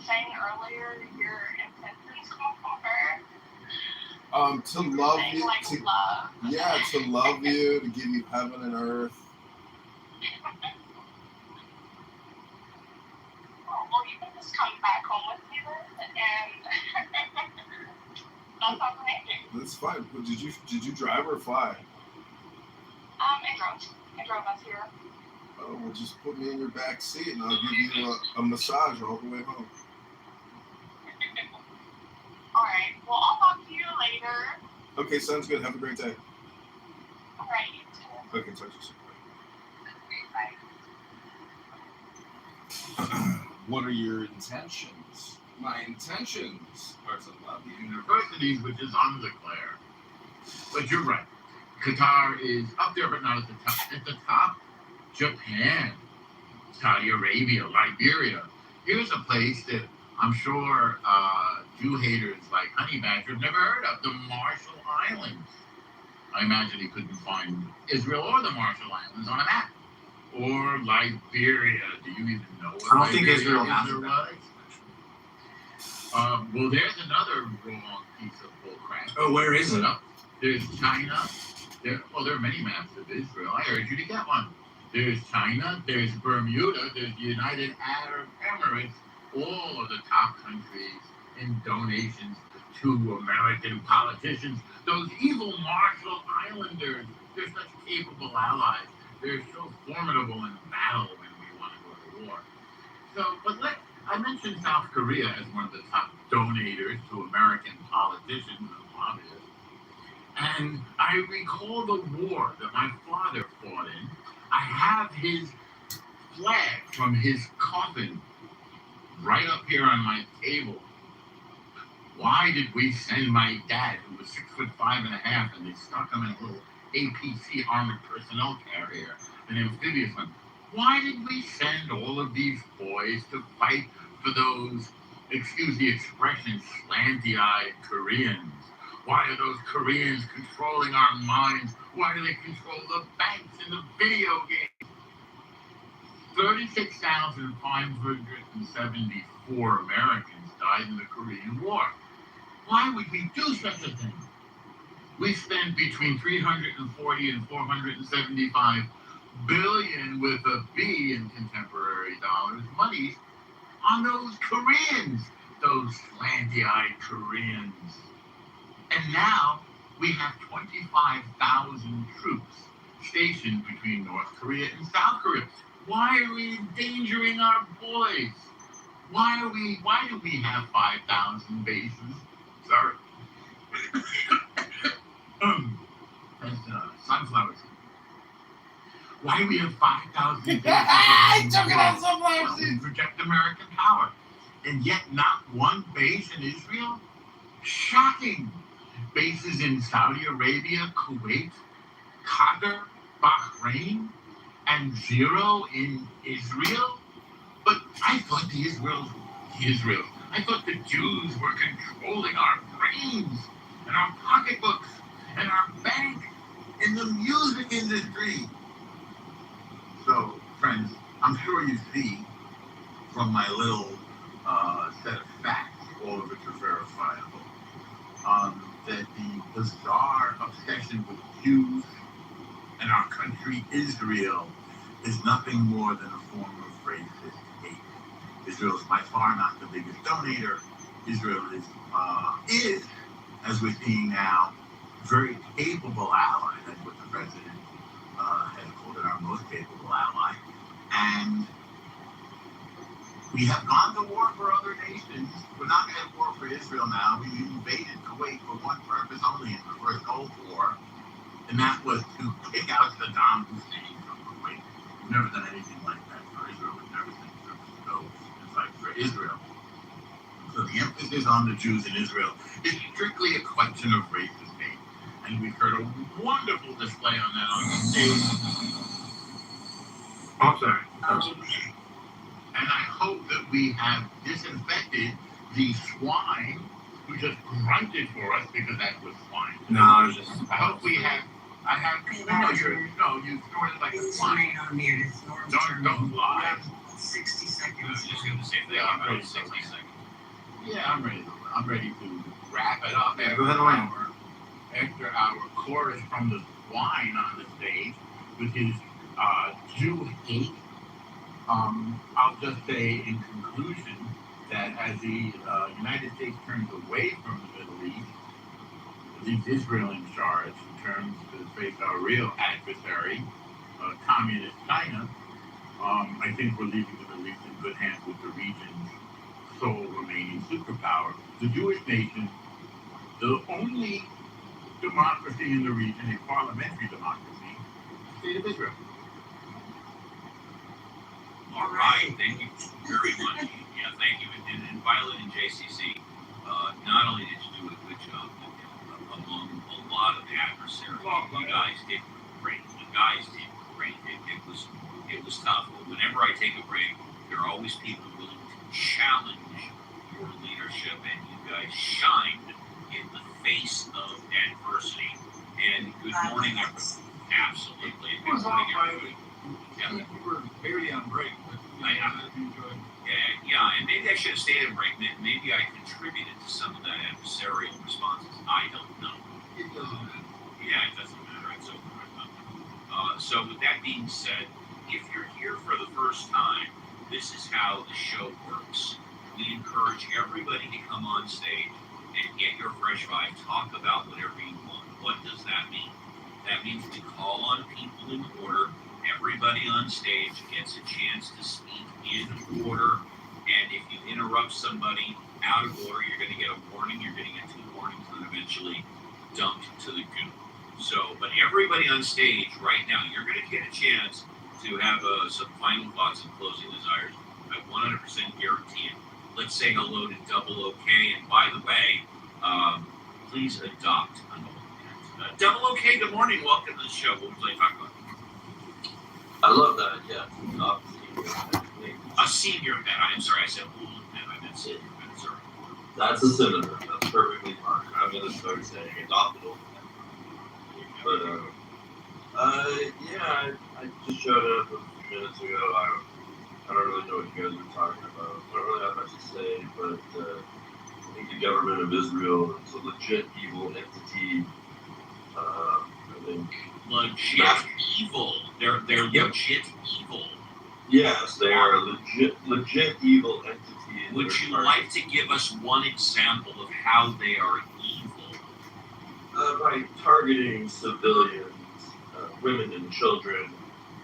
saying earlier? Your intentions for? To love saying, you, like, love. yeah, to love you, to give you heaven and earth. Well, you can just come back home with me then, and that sounds amazing. That's fine. But did you drive or fly? I drove us here. Oh, well, just put me in your back seat, and I'll give you a massage all the way home. Alright, well, I'll talk to you later. Okay, sounds good. Have a great day. Alright, you too. Okay, talk to you soon. Bye. What are your intentions? My intentions are to love you. Universities, which is undeclared. But you're right. Qatar is up there, but not at the top. At the top, Japan, Saudi Arabia, Liberia. Here's a place that I'm sure Jew haters like Honey Badger have never heard of, the Marshall Islands. I imagine he couldn't find Israel or the Marshall Islands on a map. Or Liberia. Do you even know what I don't think Liberia Israel is has or a what? Well, there's another wrong piece of bullcrap. Oh, where is it? There's China. There are many maps of Israel. I urge you to get one. There's China. There's Bermuda. There's the United Arab Emirates. All of the top countries in donations to American politicians. Those evil Marshall Islanders. They're such capable allies. They're so formidable in battle when we want to go to war. So, I mentioned South Korea as one of the top donators to American politicians and lobbyists. And I recall the war that my father fought in. I have his flag from his coffin right up here on my table. Why did we send my dad, who was 6'5.5", and they stuck him in a little APC armored personnel carrier, an amphibious one? Why did we send all of these boys to fight for those, excuse the expression, slanty-eyed Koreans? Why are those Koreans controlling our minds? Why do they control the banks and the video games? 36,574 Americans died in the Korean War. Why would we do such a thing? We spent between 340 and 475 billion with a B in contemporary dollars monies on those Koreans, those slanty-eyed Koreans. And now we have 25,000 troops stationed between North Korea and South Korea. Why are we endangering our boys? Why do we have 5,000 bases? Sorry. Sunflowers. Why do we have 5,000 bases? I took it on sunflower seeds. Project American power. And yet not one base in Israel? Shocking. Bases in Saudi Arabia, Kuwait, Qatar, Bahrain, and 0 in Israel? But I thought I thought the Jews were controlling our brains and our pocketbooks and our bank and the music industry. So, friends, I'm sure you see from my little set of facts, all of which are verifiable, that the bizarre obsession with Jews and our country, Israel, is nothing more than a form of racist hate. Israel is by far not the biggest donator. Israel is, as we're seeing now, a very capable ally. That's what the president has called it, our most capable ally. And we have gone to war for other nations. We're not going to war for Israel now. We invaded Kuwait for one purpose only in the first Gulf War, and that was to kick out Saddam Hussein from Kuwait. We've never done anything like that for Israel. We've never sent troops to go and fight for Israel. So the emphasis on the Jews in Israel is strictly a question of racist hate. And we've heard a wonderful display on that on the stage. I'm sorry. And I hope that we have disinfected the swine who just grunted for us because that was swine. No, I was just. I hope we have. You snorted like a swine. On mute. It's Norm's turn. Don't lie. 60 I seconds. was just going to say, Yeah, I'm I'm ready ready. 60 seconds. Yeah, I'm ready to wrap it up. Yeah, go ahead, Wayne. After our chorus from the swine on the stage with his Jew hate. I'll just say in conclusion that as the United States turns away from the Middle East, leaves Israel in charge in terms to face our real adversary, communist China, I think we're leaving the Middle East in good hands with the region's sole remaining superpower, the Jewish nation, the only democracy in the region, a parliamentary democracy, the state of Israel. All right, thank you very much. Yeah, thank you. And Violet and JCC, not only did you do a good job among a lot of the adversaries, you guys did great. You guys did great. It was tough. But whenever I take a break, there are always people willing to challenge your leadership, and you guys shined in the face of adversity. And good morning, everyone. Absolutely. Good morning, everybody. Yeah. We were barely on break, but I enjoyed. Yeah, and maybe I should have stayed in break. Maybe I contributed to some of that adversarial responses. I don't know. It doesn't matter. Yeah, it doesn't matter. It's over. So with that being said, if you're here for the first time, this is how the show works. We encourage everybody to come on stage and get your fresh vibe. Talk about whatever you want. What does that mean? That means we call on people in order. Everybody on stage gets a chance to speak in order, and if you interrupt somebody out of order, you're going to get a warning. You're going to get 2 warnings, and eventually dumped to the goop. So, but everybody on stage right now, you're going to get a chance to have some final thoughts and closing desires. I 100% guarantee it. Let's say hello to Double OK, and by the way, please adopt an old Double OK, good morning. Welcome to the show. What would you like to talk about? I love that, yeah. A senior pet. I'm sorry, I said old pet. I meant senior pet, sorry. That's a synonym. That's perfectly fine. I'm going to start saying adopted old pet. But, yeah, I just showed up a few minutes ago. I don't really know what you guys are talking about. I don't really have much to say, but I think the government of Israel is a legit evil entity. I think legit evil. They're legit evil. Yes, they are a legit evil entity. Would you like to give us one example of how they are evil? By targeting civilians, women and children,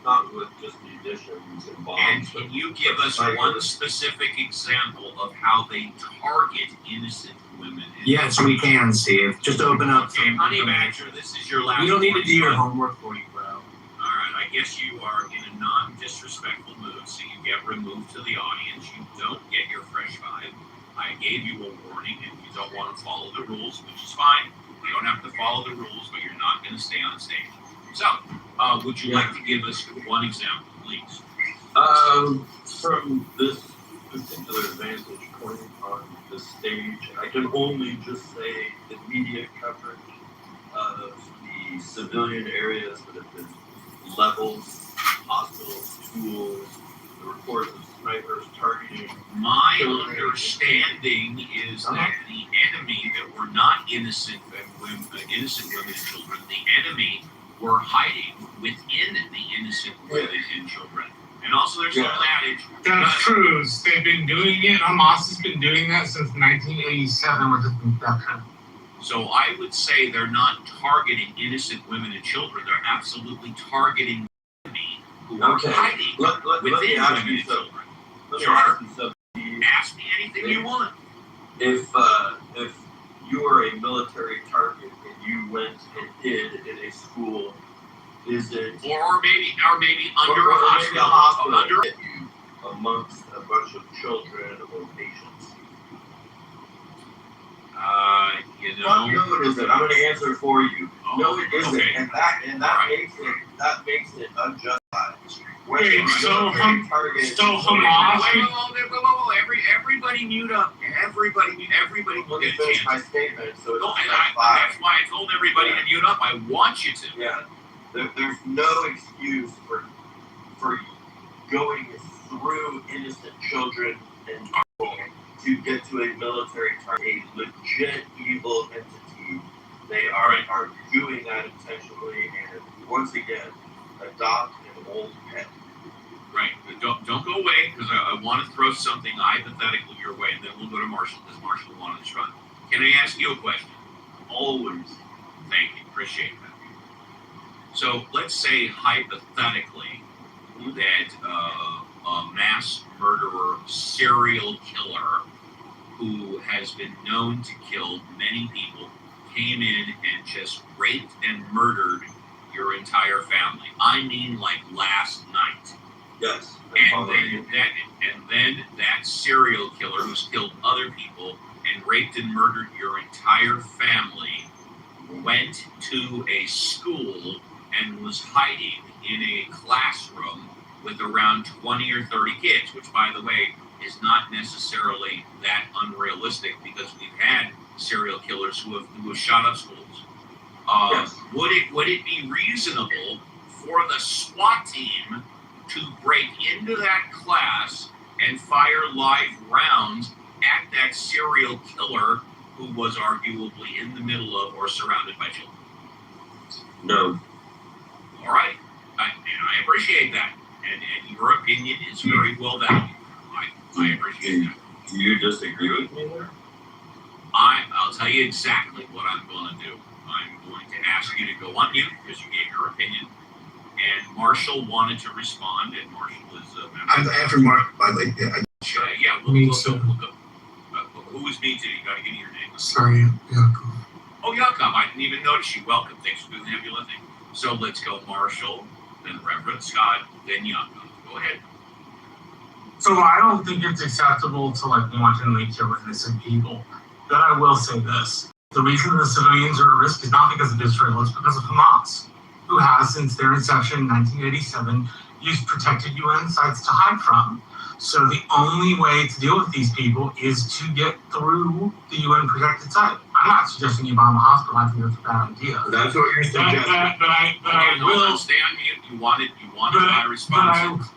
not with just munitions and bombs. And can you give us one specific example of how they target innocent women? Yes, we can, Steve. Just open up. Okay, Honey Badger, this is your last. You don't need to do your homework for you, bro. All right, I guess you are in a non-disrespectful mood, so you get removed to the audience. You don't get your fresh vibe. I gave you a warning, and you don't want to follow the rules, which is fine. You don't have to follow the rules, but you're not going to stay on stage. So, would you like to give us one example, please? From this particular vantage point on the stage, I can only just say the media coverage of the civilian areas that have been leveled, hospitals, schools, the reports of snipers targeting. My understanding is that the enemy that were not innocent women and children, the enemy were hiding within the innocent women and children. And also there's an old adage. That's true. They've been doing it. Hamas has been doing that since 1987 with its inception. So I would say they're not targeting innocent women and children. They're absolutely targeting the enemy who are hiding within women and children. Sure. Ask me anything you want. If you are a military target and you went and hid in a school, is it or maybe under a hospital, under amongst a bunch of children or patients? You know. No, it isn't. I'm going to answer for you. Oh, no, it isn't, okay. and that makes it unjustified. Wait, so Hamas? Everybody mute up. Everybody will get a chance. My statement, so it's that's why I told everybody to mute up. I want you to. Yeah. There's no excuse for going through innocent children and people to get to a military target, a legit evil entity. They are doing that intentionally, and once again, adopt an old pet. Right, but don't go away, because I want to throw something hypothetical your way, and then we'll go to Marshall, because Marshall wanted to run. Can I ask you a question? Always. Thank you, appreciate that. So let's say hypothetically that a mass murderer, serial killer, who has been known to kill many people, came in and just raped and murdered your entire family. I mean, like last night. Yes. And then that serial killer who's killed other people and raped and murdered your entire family went to a school and was hiding in a classroom with around 20 or 30 kids, which, by the way, is not necessarily that unrealistic, because we've had serial killers who have shot up schools. Yes. Would it be reasonable for the SWAT team to break into that class and fire live rounds at that serial killer who was arguably in the middle of or surrounded by children? No. All right. I appreciate that. And your opinion is very well valued. I appreciate that. Do you disagree with me there? I'll tell you exactly what I'm going to do. I'm going to ask you to go on mute because you gave your opinion. And Marshall wanted to respond, and Marshall is a member. After Mark, by the way, we'll go. Who is me too? You got to give me your name. Sorry, Yaakov. Oh, Yaakov, I didn't even notice you. Welcome. Thanks for doing the heavy lifting. So let's go Marshall, then Reverend Scott, then Yaakov. Go ahead. So I don't think it's acceptable to wantonly kill innocent people. But I will say this. The reason the civilians are at risk is not because of Israel, it's because of Hamas, who has, since their inception in 1987, used protected UN sites to hide from. So the only way to deal with these people is to get through the UN protected site. I'm not suggesting you bomb a hospital. I think that's a bad idea. That's what you're suggesting. But I will stay on mute. You wanted my response.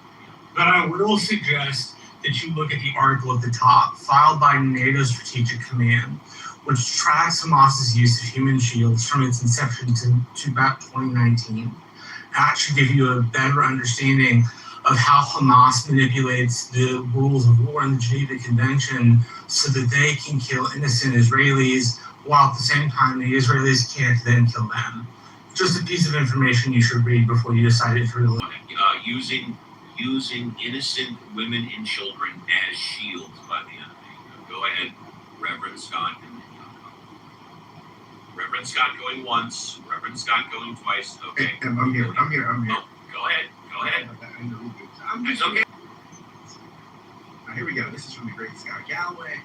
But I will suggest that you look at the article at the top, filed by NATO Strategic Command, which tracks Hamas's use of human shields from its inception to about 2019. That should give you a better understanding of how Hamas manipulates the rules of war in the Geneva Convention so that they can kill innocent Israelis, while at the same time the Israelis can't then kill them. Just a piece of information you should read before you decide if you're using innocent women and children as shields by the enemy. Go ahead, Reverend Scott. Reverend Scott going once, Reverend Scott going twice. Okay. I'm here. Oh, go ahead. It's okay. Now, here we go. This is from the great Scott Galloway.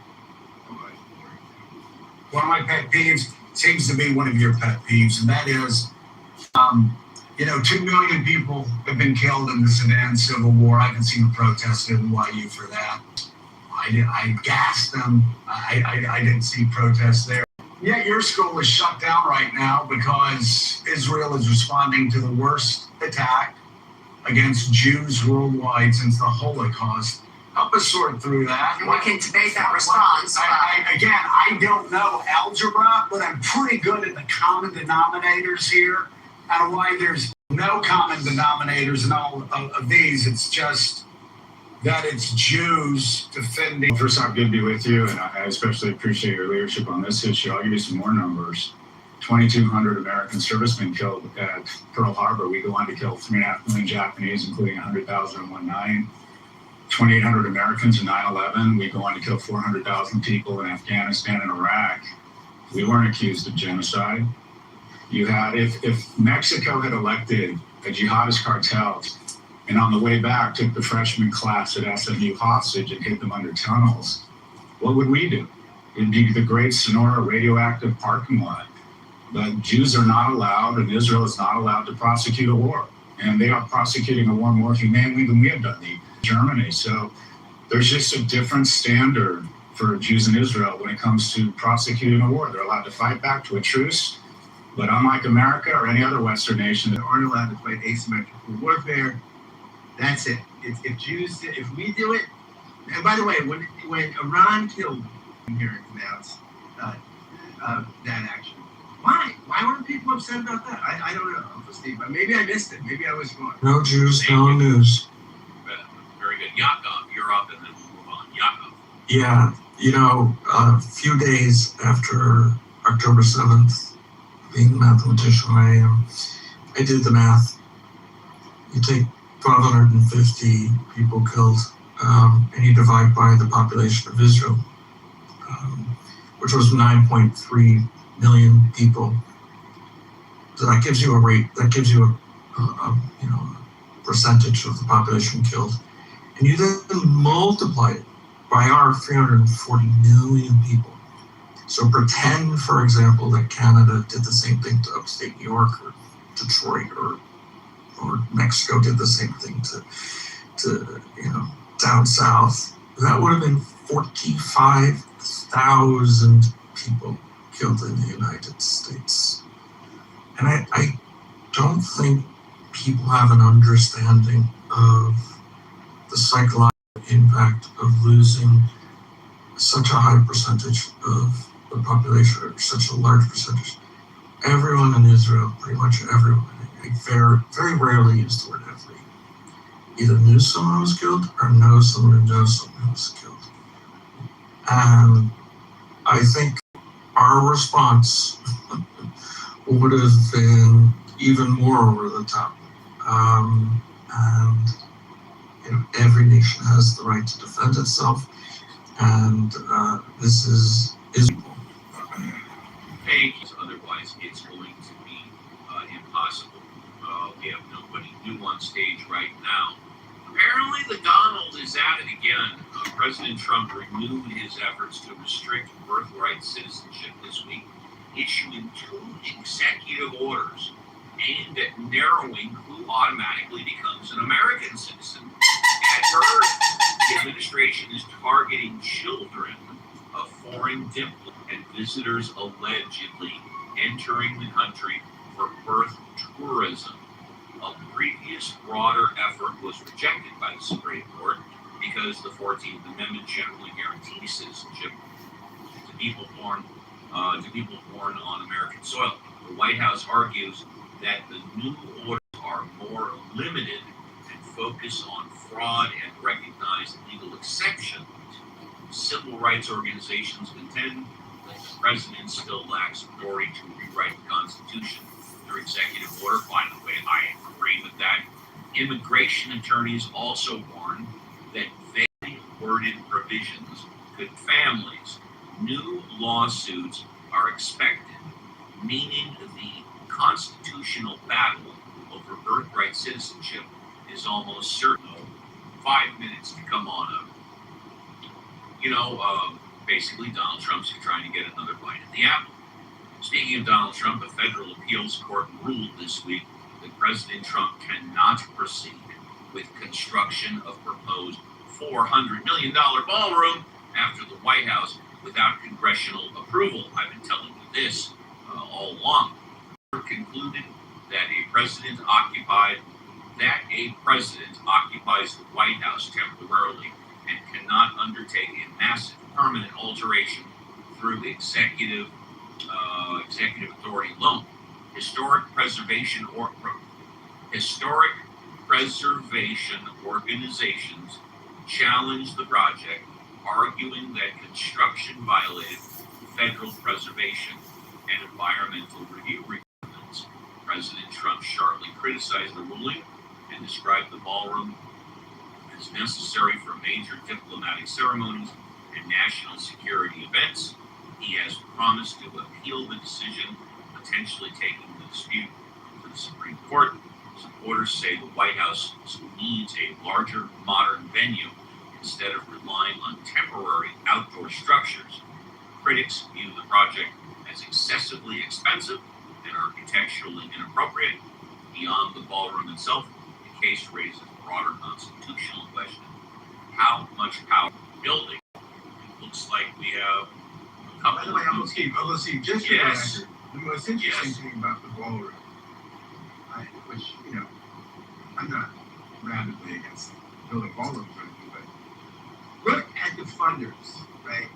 One of my pet peeves seems to be one of your pet peeves, and that is, 2 million people have been killed in the Sudan civil war. I haven't seen a protest in NYU for that. I gassed them. I didn't see protests there. Yet your school is shut down right now because Israel is responding to the worst attack against Jews worldwide since the Holocaust. Help us sort through that. And we can debate that response. I don't know algebra, but I'm pretty good at the common denominators here and why there's no common denominators in all of these. It's just that it's Jews defending. First off, good to be with you, and I especially appreciate your leadership on this issue. I'll give you some more numbers. 2,200 American servicemen killed at Pearl Harbor. We go on to kill 3.5 million Japanese, including 100,000 in 1/9. 2,800 Americans in 9/11. We go on to kill 400,000 people in Afghanistan and Iraq. We weren't accused of genocide. You had, if Mexico had elected a jihadist cartel and on the way back took the freshman class at SMU hostage and hid them under tunnels, what would we do? It'd be the great Sonora radioactive parking lot. But Jews are not allowed, and Israel is not allowed to prosecute a war. And they are prosecuting a war more humanely than we have done in Germany. So there's just a different standard for Jews in Israel when it comes to prosecuting a war. They're allowed to fight back to a truce, but unlike America or any other Western nation, they aren't allowed to fight asymmetrical warfare. That's it. If we do it, and by the way, when Iran killed here announced that action, why weren't people upset about that? I don't know, Uncle Steve. Maybe I missed it. Maybe I was wrong. No Jews, no news. Very good. Yakov, you're up, and then we'll move on. Yakov. Yeah, a few days after October 7th, being the mathematician I am, I did the math. You take 1,250 people killed, and you divide by the population of Israel, which was 9.3 million people. So that gives you a rate. That gives you a percentage of the population killed, and you then multiply it by our 340 million people. So pretend, for example, that Canada did the same thing to upstate New York or Detroit or Mexico did the same thing to down south. That would have been 45,000 people killed in the United States. And I don't think people have an understanding of the psychological impact of losing such a high percentage of the population, or such a large percentage. Everyone in Israel, pretty much everyone, I very, very rarely use the word every, either knew someone was killed or knows someone who knows someone who was killed. And I think our response would have been even more over the top. And every nation has the right to defend itself, and this is equal. Otherwise, it's going to be impossible. We have nobody new on stage right now. Apparently, the Donald is at it again. President Trump renewed his efforts to restrict birthright citizenship this week, issuing 2 executive orders aimed at narrowing who automatically becomes an American citizen at birth. The administration is targeting children of foreign diplomats and visitors allegedly entering the country for birth tourism. A previous broader effort was rejected by the Supreme Court because the 14th Amendment generally guarantees citizenship to people born on American soil. The White House argues that the new orders are more limited and focus on fraud and recognize legal exceptions. Civil rights organizations contend that the president still lacks authority to rewrite the Constitution. Their executive order, by the way, I agree with that. Immigration attorneys also warn that vaguely worded provisions could families. New lawsuits are expected, meaning the constitutional battle over birthright citizenship is almost certain. 5 minutes to come on up. Basically Donald Trump's trying to get another bite at the apple. Speaking of Donald Trump, a federal appeals court ruled this week that President Trump cannot proceed with construction of proposed $400 million ballroom after the White House without congressional approval. I've been telling you this all along. The court concluded that a president-occupied that a president occupies the White House temporarily and cannot undertake a massive permanent alteration through executive authority alone. Historic preservation organizations challenged the project, arguing that construction violated federal preservation and environmental review requirements. President Trump sharply criticized the ruling and described the ballroom as necessary for major diplomatic ceremonies and national security events. He has promised to appeal the decision, potentially taking the dispute to the Supreme Court. Supporters say the White House needs a larger, modern venue instead of relying on temporary outdoor structures. Critics view the project as excessively expensive and architecturally inappropriate. Beyond the ballroom itself, the case raises a broader constitutional question. How much power building? It looks like we have a couple By the way, I'm gonna see just for the Yes. record, the most interesting Yes. thing about the ballroom, which, I'm not radically against building ballrooms or anything, but look at the funders, right?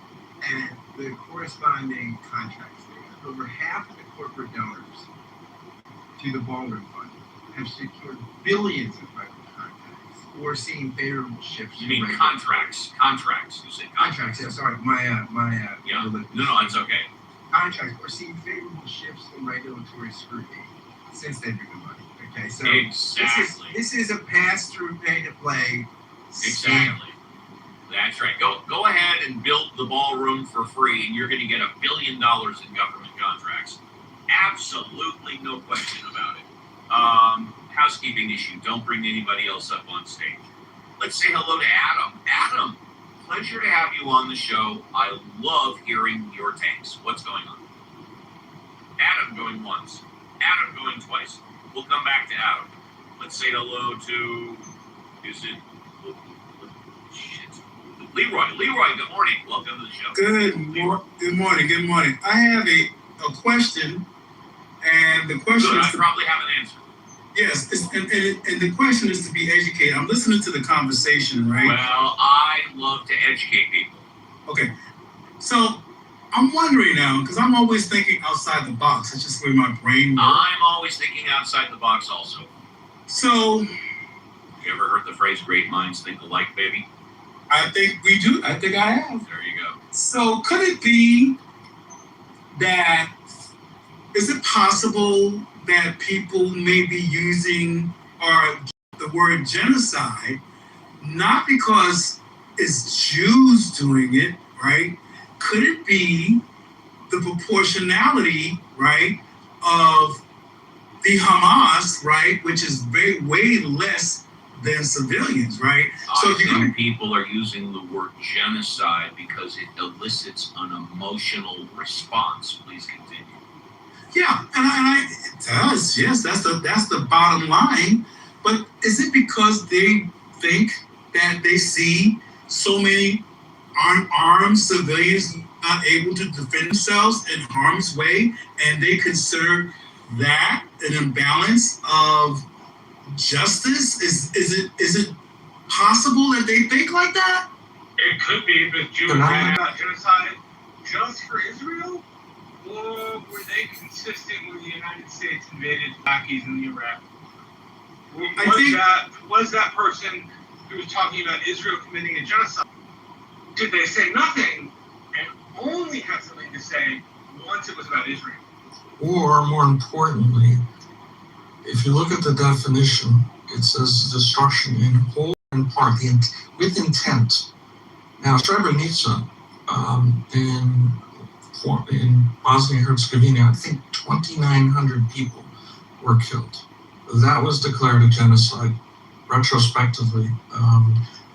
And the corresponding contracts there. Over half of the corporate donors to the ballroom fund have secured billions of federal contracts or seen favorable shifts. You mean in contracts? Contracts. You say contracts? Yeah, sorry, Yeah. No, it's okay. Contracts or seen favorable shifts in regulatory scrutiny since they've been money. Okay, so Exactly. this is a pass-through, pay-to-play scam. Exactly. That's right. Go ahead and build the ballroom for free, and you're going to get $1 billion in government contracts. Absolutely no question about it. Housekeeping issue. Don't bring anybody else up on stage. Let's say hello to Adam. Adam, pleasure to have you on the show. I love hearing your takes. What's going on? Adam going once. Adam going twice. We'll come back to Adam. Let's say hello to, Leroy. Leroy, good morning. Welcome to the show. Good morning. I have a question, and the question Good. is I probably have an answer. yes, and the question is to be educated. I'm listening to the conversation, right? Well, I love to educate people. Okay, so I'm wondering now, because I'm always thinking outside the box. It's just the way my brain works. I'm always thinking outside the box also. So, you ever heard the phrase "great minds think alike," baby? I think we do. I think I have. There you go. So could it be that, is it possible that people may be using the word genocide, not because it's Jews doing it, right? Could it be the proportionality, right, of the Hamas, right, which is way less than civilians, right? So some people are using the word genocide because it elicits an emotional response. Please continue. Yeah, and it does. Yes, that's the bottom line. But is it because they think that they see so many unarmed civilians not able to defend themselves in harm's way, and they consider that an imbalance of justice? Is it possible that they think like that? It could be, but you were talking about genocide just for Israel? Or were they consistent when the United States invaded Iraqis in Iraq? Was that person who was talking about Israel committing a genocide? Did they say nothing and only have something to say once it was about Israel? Or, more importantly, if you look at the definition, it says destruction in whole and part, with intent. Now, Srebrenica, in Bosnia-Herzegovina, I think 2,900 people were killed. That was declared a genocide retrospectively,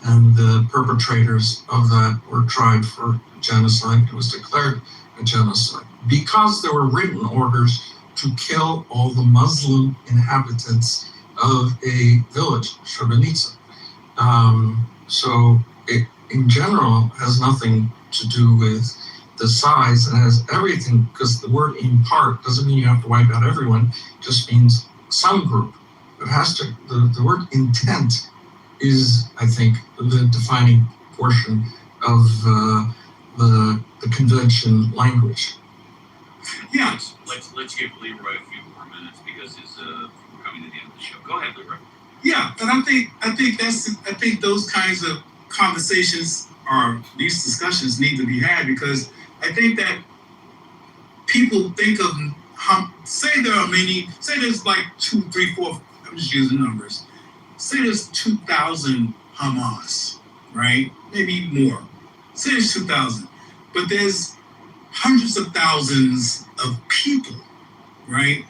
and the perpetrators of that were tried for genocide. It was declared a genocide because there were written orders to kill all the Muslim inhabitants of a village, Srebrenica. So it, in general, has nothing to do with the size, and has everything, because the word in part doesn't mean you have to wipe out everyone, just means some group. it has to, the word intent is, I think, the defining portion of the convention language. Yeah. Let's give Leroy a few more minutes because we're coming to the end of the show. Go ahead, Leroy. Yeah, and I think those kinds of conversations or these discussions need to be had, because I think that people think of say there are many, say there's like 2, 3, 4, I'm just using numbers. Say there's 2,000 Hamas, right? Maybe more. Say there's 2,000, but there's hundreds of thousands of people, right?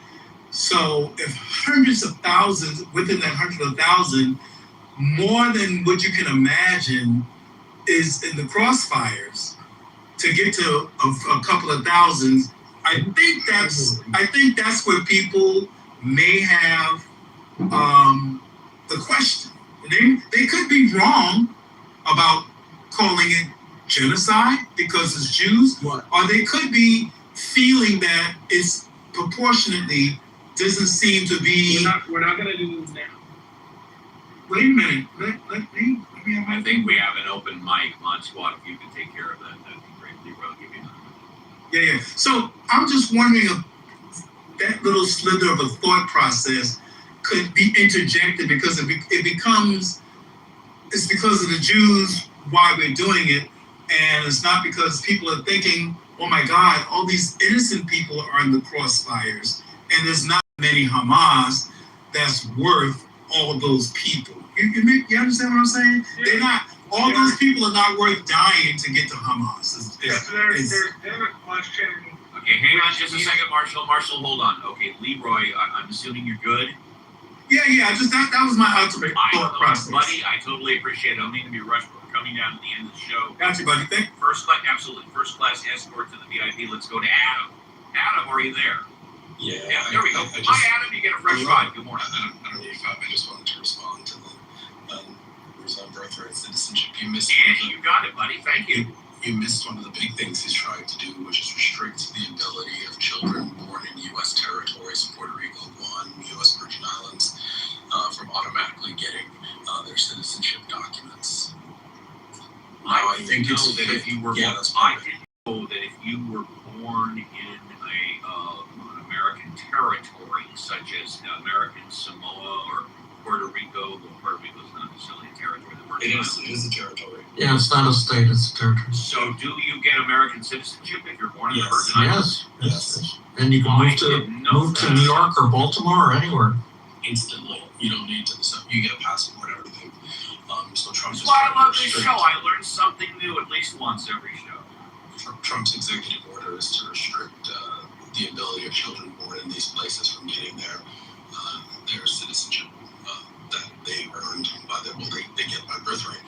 So if hundreds of thousands, within that 100,000, more than what you can imagine is in the crossfires to get to a couple of thousands, I think that's where people may have the question. They could be wrong about calling it genocide because it's Jews, or they could be feeling that it's proportionately doesn't seem to be. We're not going to do this now. Wait a minute. Let me have I think we have an open mic on squad. If you can take care of that, that'd be great. Leroy, give you another. Yeah. So I'm just wondering if that little slither of a thought process could be interjected, because it becomes, it's because of the Jews why we're doing it, and it's not because people are thinking, oh my God, all these innocent people are in the crossfires, and there's not many Hamas that's worth all those people. You understand what I'm saying? Yeah. They're not. All those people are not worth dying to get to Hamas. There's a question. Okay, hang on just a second, Marshall. Marshall, hold on. Okay, Leroy, I'm assuming you're good. Yeah. Just that was my ultimate thought process. Buddy, I totally appreciate it. I don't need to be rushed. We're coming down to the end of the show. Got you, buddy. Thank you. First class escort to the VIP. Let's go to Adam. Adam, are you there? Yeah, there we go. Hi, Adam. You get a fresh ride. Good morning. I don't need five. I just wanted to respond to the birthright citizenship. You missed. Yeah, you got it, buddy. Thank you. You missed one of the big things he's trying to do, which is restrict the ability of children born in U.S. territories, Puerto Rico, Guam, U.S. Virgin Islands, from automatically getting their citizenship documents. I think it's that if you were, I didn't know that if you were born in an American territory, such as American Samoa or Puerto Rico, well, Puerto Rico is not necessarily a territory. It is a territory. Yeah, it's not a state, it's a territory. So do you get American citizenship if you're born in the Virgin Islands? Yes. And you can move to New York or Baltimore or anywhere. Instantly. You don't need to. So you get a passport, everything. So Trump's. That's why I love this show. I learn something new at least once every show. Trump's executive order is to restrict the ability of children born in these places from getting their citizenship that they earned by they get by birthright,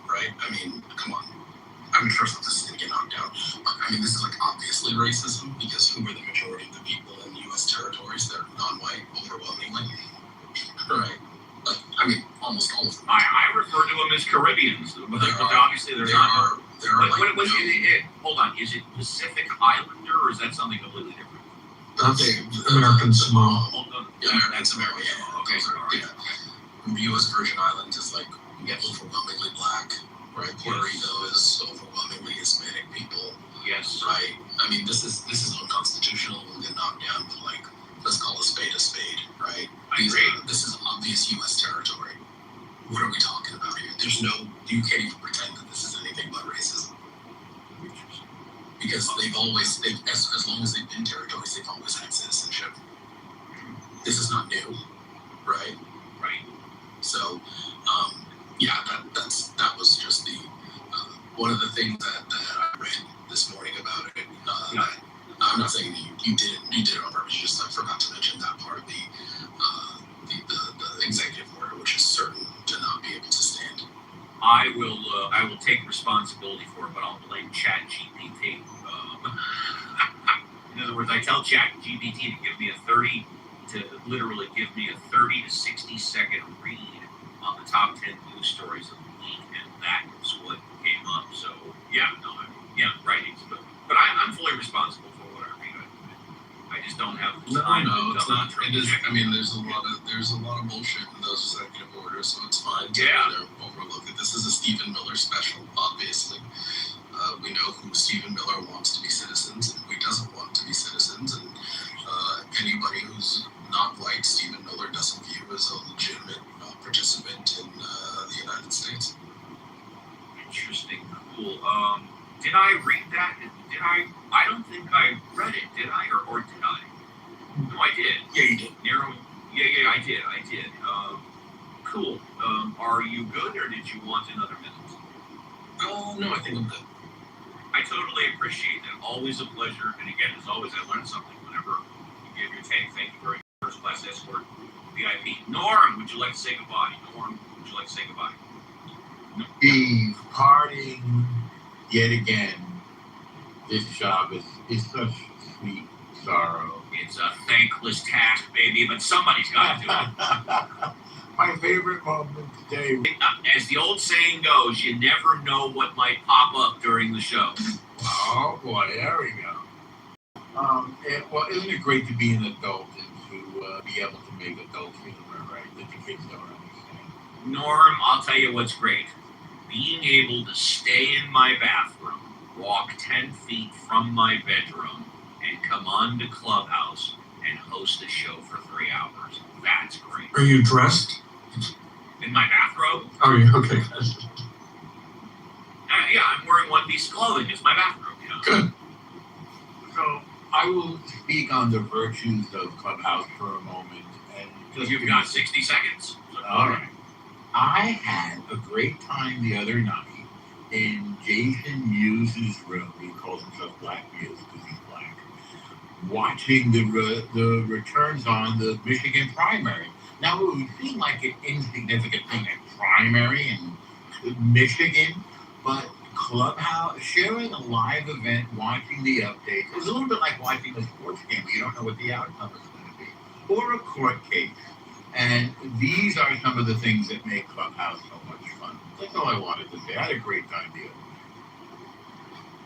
right? I mean, come on. I mean, first off, this is going to get knocked out. I mean, this is like obviously racism, because who are the majority of the people in U.S. territories? They're non-white, overwhelmingly, right? Like, I mean, almost all of them. I refer to them as Caribbeans, but obviously they're not. Hold on, is it Pacific Islander or is that something completely different? That's American Samoa. Yeah, that's American. Okay, so the U.S. Virgin Islands is like overwhelmingly black, right? Puerto Rico is overwhelmingly Hispanic people. Yes. Right. I mean, this is unconstitutional. We'll get knocked down, but like, let's call a spade, right? This is obvious U.S. territory. What are we talking about here? You can't even pretend that this is anything but racism. Because as long as they've been territories, they've always had citizenship. This is not new, right? Right. So, that was just the one of the things that I read this morning about it. I'm not saying that you did it on purpose. Just I forgot to mention that part of the executive order, which is certain to not be able to stand. I will take responsibility for it, but I'll blame ChatGPT. In other words, I tell ChatGPT to give me literally give me a 30 to 60 second read on the top 10 news stories of the week, and that was what came up. So right. But I'm fully responsible for what I read. I just don't have No, it's not. It is. I mean, there's a lot of bullshit in those executive orders, so it's fine to overlook it. This is a Stephen Miller special, obviously. We know who Stephen Miller wants to be citizens and who he doesn't want to be citizens, and anybody who's not like Stephen Miller doesn't view as a legitimate participant in the United States. Interesting. Cool. Did I read that? Did I? I don't think I read it. Did I? Or did I? No, I did. Yeah, you did. Narrowing. Yeah, I did. Cool. Are you good, or did you want another minute? Oh, no, I think I'm good. I totally appreciate it. Always a pleasure. And again, as always, I learned something whenever you give your take. Thank you very much. First class escort, VIP. Norm, would you like to say goodbye? Norm, would you like to say goodbye? Steve, parting yet again. This job is such sweet sorrow. It's a thankless task, baby, but somebody's got to do it. My favorite moment today. As the old saying goes, you never know what might pop up during the show. Oh boy, there we go. Well, isn't it great to be an adult and to be able to make adult humor, right? That the kids don't understand. Norm, I'll tell you what's great. Being able to stay in my bathroom, walk 10 feet from my bedroom, and come on to Clubhouse and host a show for 3 hours. That's great. Are you dressed? In my bathrobe? Are you? Okay. Yeah, I'm wearing one piece of clothing. It's my bathrobe, you know. Good. So I will speak on the virtues of Clubhouse for a moment. And just You've got 60 seconds. All right. I had a great time the other night in Jason Muse's room. He calls himself Black Muse because he's black. Watching the returns on the Michigan primary. Now, it would seem like an insignificant thing, a primary in Michigan, but Clubhouse, sharing a live event, watching the updates, is a little bit like watching a sports game where you don't know what the outcome is going to be, or a court case. And these are some of the things that make Clubhouse so much fun. That's all I wanted to say. I had a great time here.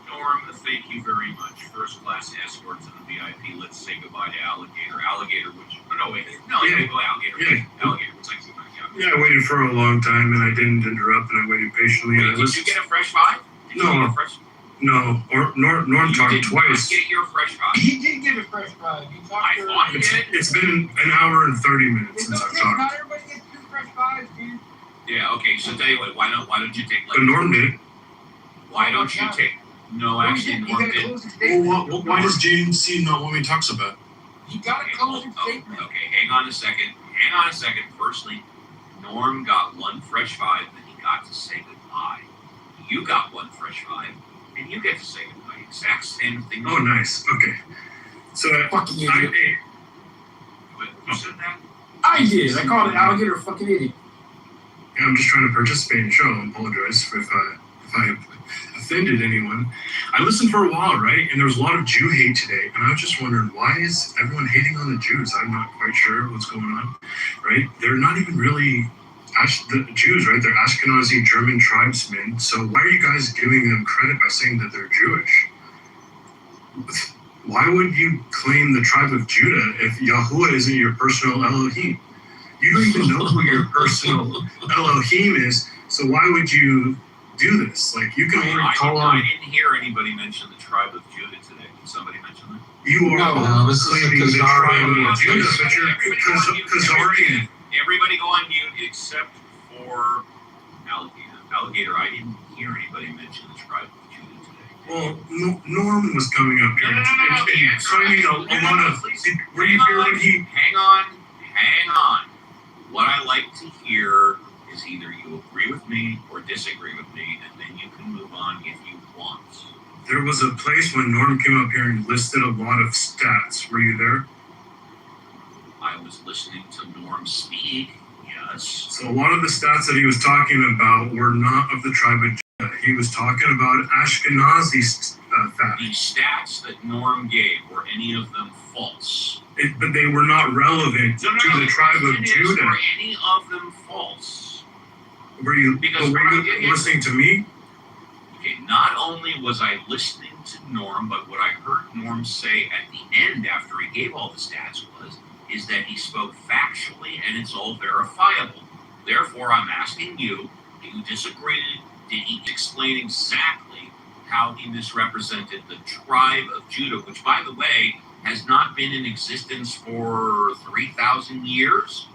Norm, thank you very much. First class escort to the VIP. Let's say goodbye to Alligator. Alligator, which... Oh, no, wait. No, yeah, go Alligator. Yeah. Alligator, would like to say goodbye. Yeah, I waited for a long time and I didn't interrupt and I waited patiently. Wait, did you get a fresh five? No. Or Norm talked twice. Get your fresh five. He did get a fresh five. He talked I thought he did. It's been an hour and 30 minutes since I've talked. Not everybody gets 2 fresh fives, dude. Yeah, okay, so tell you what, why don't you take like... But Norm did. Why don't you take... No, actually, Norm did. Well, why does JMC know what he talks about? You got a closing statement. Okay, hang on a second. Firstly, Norm got 1 fresh five, and he got to say goodbye. You got 1 fresh five, and you get to say goodbye. Exact same thing. Oh, nice. Okay. So, Fucking idiot. Who said that? I did. I called an alligator a fucking idiot. Yeah, I'm just trying to participate in the show. I apologize if I offended anyone. I listened for a while, right? And there was a lot of Jew hate today. And I was just wondering, why is everyone hating on the Jews? I'm not quite sure what's going on, right? They're not even really the Jews, right? They're Ashkenazi German tribesmen. So why are you guys giving them credit by saying that they're Jewish? Why would you claim the tribe of Judah if Yahuwah isn't your personal Elohim? You don't even know who your personal Elohim is, so why would you do this? Like, you can only call on... I didn't hear anybody mention the tribe of Judah today. Did somebody mention that? You are claiming the tribe of Judah, but you're Khazarian. Everybody go on mute except for Alligator. Alligator, I didn't hear anybody mention the tribe of Judah today. Well, Norm was coming up here and claiming a lot of... Were you here when he... Hang on. What I like to hear is either you agree with me or disagree with me, and then you can move on if you want. There was a place when Norm came up here and listed a lot of stats. Were you there? I was listening to Norm speak, yes. So a lot of the stats that he was talking about were not of the tribe of Judah. He was talking about Ashkenazi facts. The stats that Norm gave, were any of them false? But they were not relevant to the tribe of Judah. Were any of them false? Were you listening to me? Okay, not only was I listening to Norm, but what I heard Norm say at the end after he gave all the stats is that he spoke factually and it's all verifiable. Therefore, I'm asking you, do you disagree? Did he explain exactly how he misrepresented the tribe of Judah, which, by the way, has not been in existence for 3,000 years?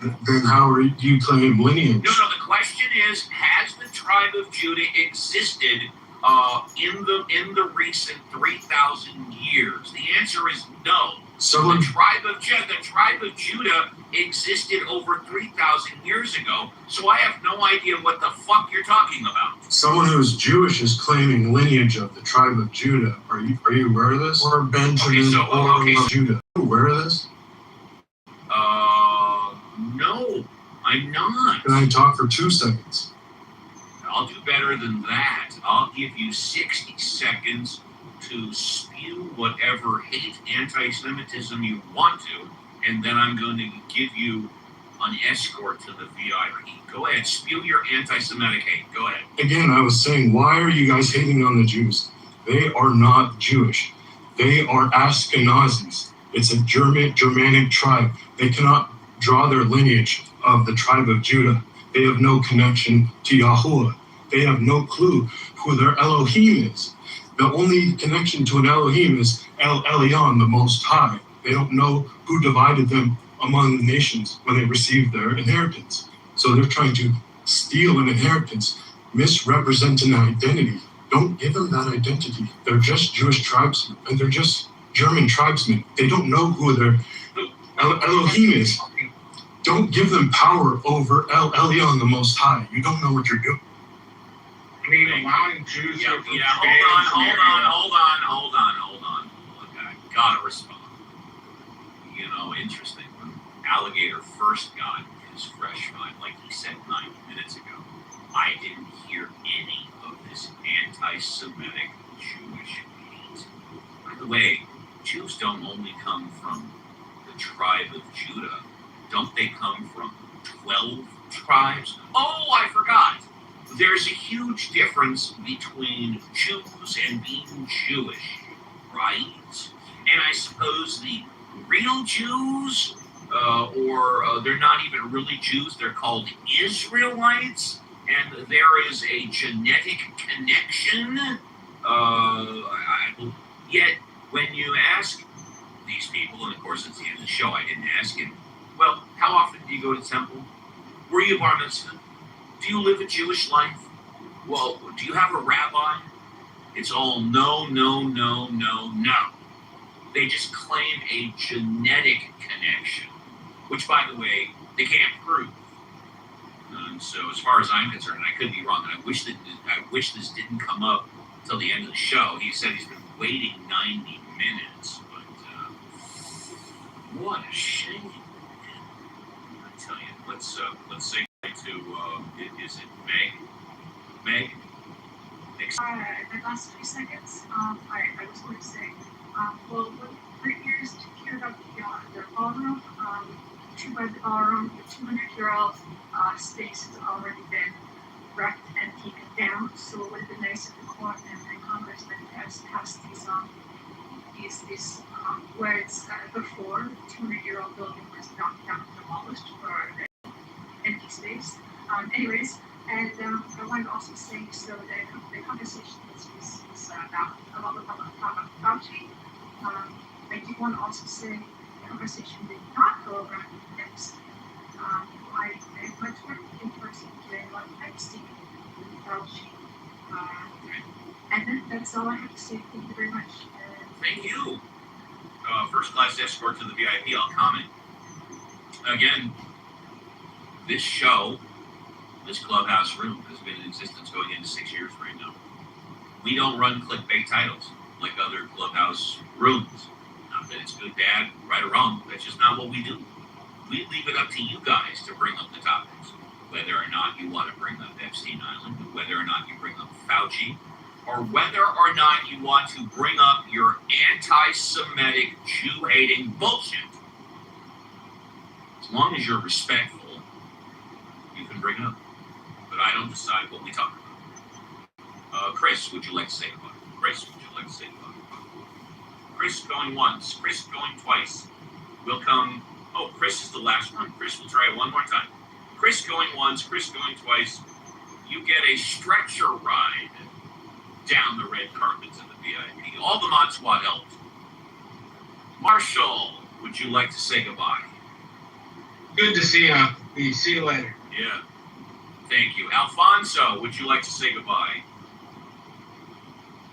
Then how are you claiming lineage? No, the question is, has the tribe of Judah existed in the recent 3,000 years? The answer is no. The tribe of Judah existed over 3,000 years ago, so I have no idea what the fuck you're talking about. Someone who is Jewish is claiming lineage of the tribe of Judah. Are you aware of this? Or Benjamin Judah. Are you aware of this? No, I'm not. Can I talk for 2 seconds? I'll do better than that. I'll give you 60 seconds to spew whatever hate anti-Semitism you want to, and then I'm going to give you an escort to the VIP. Go ahead, spew your anti-Semitic hate. Go ahead. Again, I was saying, why are you guys hating on the Jews? They are not Jewish. They are Ashkenazis. It's a Germanic tribe. They cannot draw their lineage of the tribe of Judah. They have no connection to Yahuwah. They have no clue who their Elohim is. The only connection to an Elohim is El Elyon, the Most High. They don't know who divided them among the nations when they received their inheritance. So they're trying to steal an inheritance, misrepresent an identity. Don't give them that identity. They're just Jewish tribesmen, and they're just German tribesmen. They don't know who their Elohim is. Don't give them power over El Elyon, the Most High. You don't know what you're doing. I mean, allowing Jews Hold on. Look, I gotta respond. You know, interesting. When Alligator first got his fresh find, like he said 90 minutes ago, I didn't hear any of this anti-Semitic Jewish hate. By the way, Jews don't only come from the tribe of Judah. Don't they come from 12 tribes? Oh, I forgot. There's a huge difference between Jews and being Jewish, right? And I suppose the real Jews, or they're not even really Jews, they're called Israelites, and there is a genetic connection. Yet, when you ask these people, and of course it's the end of the show, I didn't ask him, well, how often do you go to temple? Were you bar mitzvah? Do you live a Jewish life? Well, do you have a rabbi? It's all no. They just claim a genetic connection, which, by the way, they can't prove. So, as far as I'm concerned, and I could be wrong, and I wish this didn't come up till the end of the show. He said he's been waiting 90 minutes, but what a shame. I tell you, let's say to is it Meg? Meg? The last 3 seconds, I was going to say, well, for years to hear about the ballroom, by the ballroom, the 200-year-old space has already been wrecked and taken down, so it would have been nice if the court and Congressman passed these words before the 200-year-old building was knocked down and demolished for empty space. Anyways, and I wanted to also say, so the conversation was about Fauci. I do want to also say the conversation did not go over next. I went to in person today on Epstein, Fauci. And then that's all I have to say. Thank you very much. Thank you. First class escort to the VIP. I'll comment. Again, this show, this clubhouse room, has been in existence going into 6 years right now. We don't run clickbait titles like other clubhouse rooms. Not that it's good, bad, right or wrong. That's just not what we do. We leave it up to you guys to bring up the topics. Whether or not you want to bring up Epstein Island, whether or not you bring up Fauci, or whether or not you want to bring up your anti-Semitic, Jew-hating bullshit. As long as you're respectful, you can bring it up. But I don't decide what we talk about. Chris, would you like to say goodbye? Chris, would you like to say goodbye? Chris going once. Chris going twice. We'll come. Oh, Chris is the last one. Chris will try it one more time. Chris going once. Chris going twice. You get a stretcher ride down the red carpets of the VIP. All the Mod Squad helped. Marshall, would you like to say goodbye? Good to see you. See you later. Yeah. Thank you. Alfonso, would you like to say goodbye?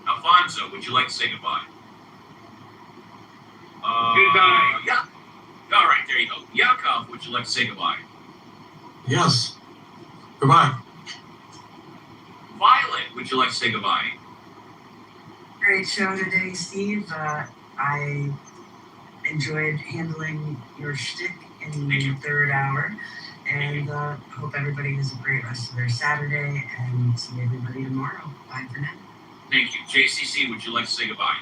Alfonso, would you like to say goodbye? Goodbye. Yeah. All right, there you go. Yakov, would you like to say goodbye? Yes. Goodbye. Violet, would you like to say goodbye? Great show today, Steve. I enjoyed handling your shtick in the third hour, and hope everybody has a great rest of their Saturday, and see everybody tomorrow. Bye for now. Thank you. JCC, would you like to say goodbye?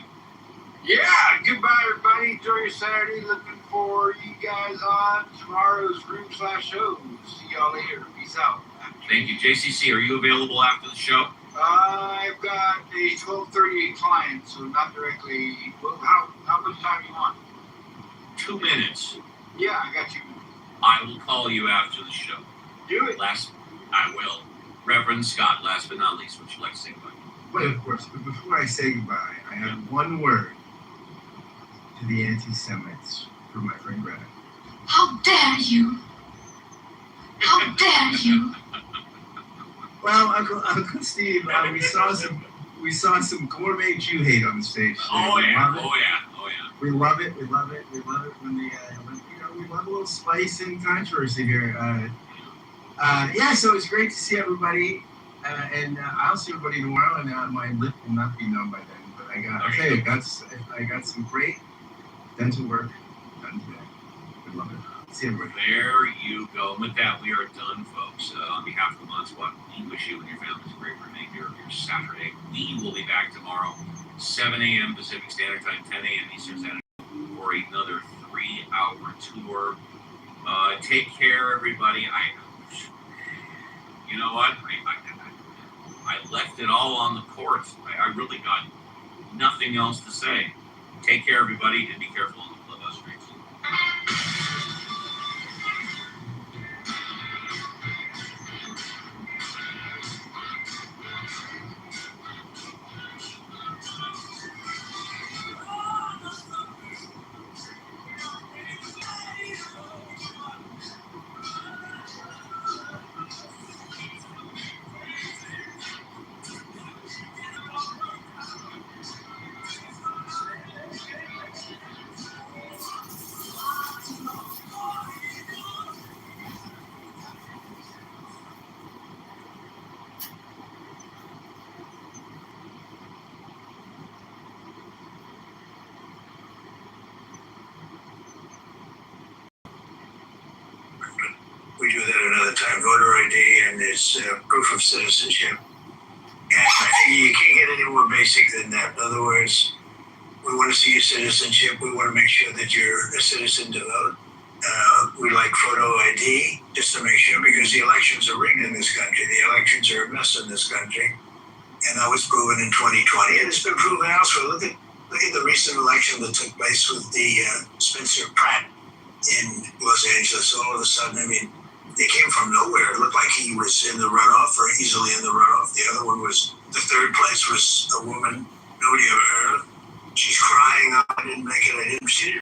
Yeah, goodbye, everybody. Enjoy your Saturday. Looking for you guys on tomorrow's room/show. See y'all later. Peace out. Thank you. JCC, are you available after the show? I've got a 12:38 client, so not directly. Well, how much time you want? 2 minutes. Yeah, I got you. I will call you after the show. Do it. I will. Reverend Scott, last but not least, would you like to say goodbye? But of course, but before I say goodbye, I have one word to the anti-Semites from my friend Greta. How dare you? How dare you? Well, Uncle Steve, we saw some gourmet Jew hate on the stage. Oh yeah, oh yeah, oh yeah. We love it. We love it when we love a little spice and controversy here. Yeah, so it's great to see everybody, and I'll see everybody tomorrow. And my lip will not be numb by then, but I got some great dental work done today. We love it. See everybody. There you go. With that, we are done, folks. On behalf of the Mod Squad, we wish you and your families a great remainder of your Saturday. We will be back tomorrow, 7 a.m. Pacific Standard Time, 10 a.m. Eastern Standard Time, for another 3-hour tour. Take care, everybody. You know what? I left it all on the court. I really got nothing else to say. Take care, everybody, and be careful on the clubhouse streets. We do that another time. Voter ID and it's proof of citizenship. And I think you can't get any more basic than that. In other words, we want to see your citizenship. We want to make sure that you're a citizen to vote. We like photo ID just to make sure, because the elections are rigged in this country. The elections are a mess in this country. And that was proven in 2020. And it's been proven elsewhere. Look at the recent election that took place with the Spencer Pratt in Los Angeles. All of a sudden, I mean, they came from nowhere. It looked like he was in the runoff or easily in the runoff. The other one was, the third place was a woman nobody ever heard of. She's crying, I didn't make it. She didn't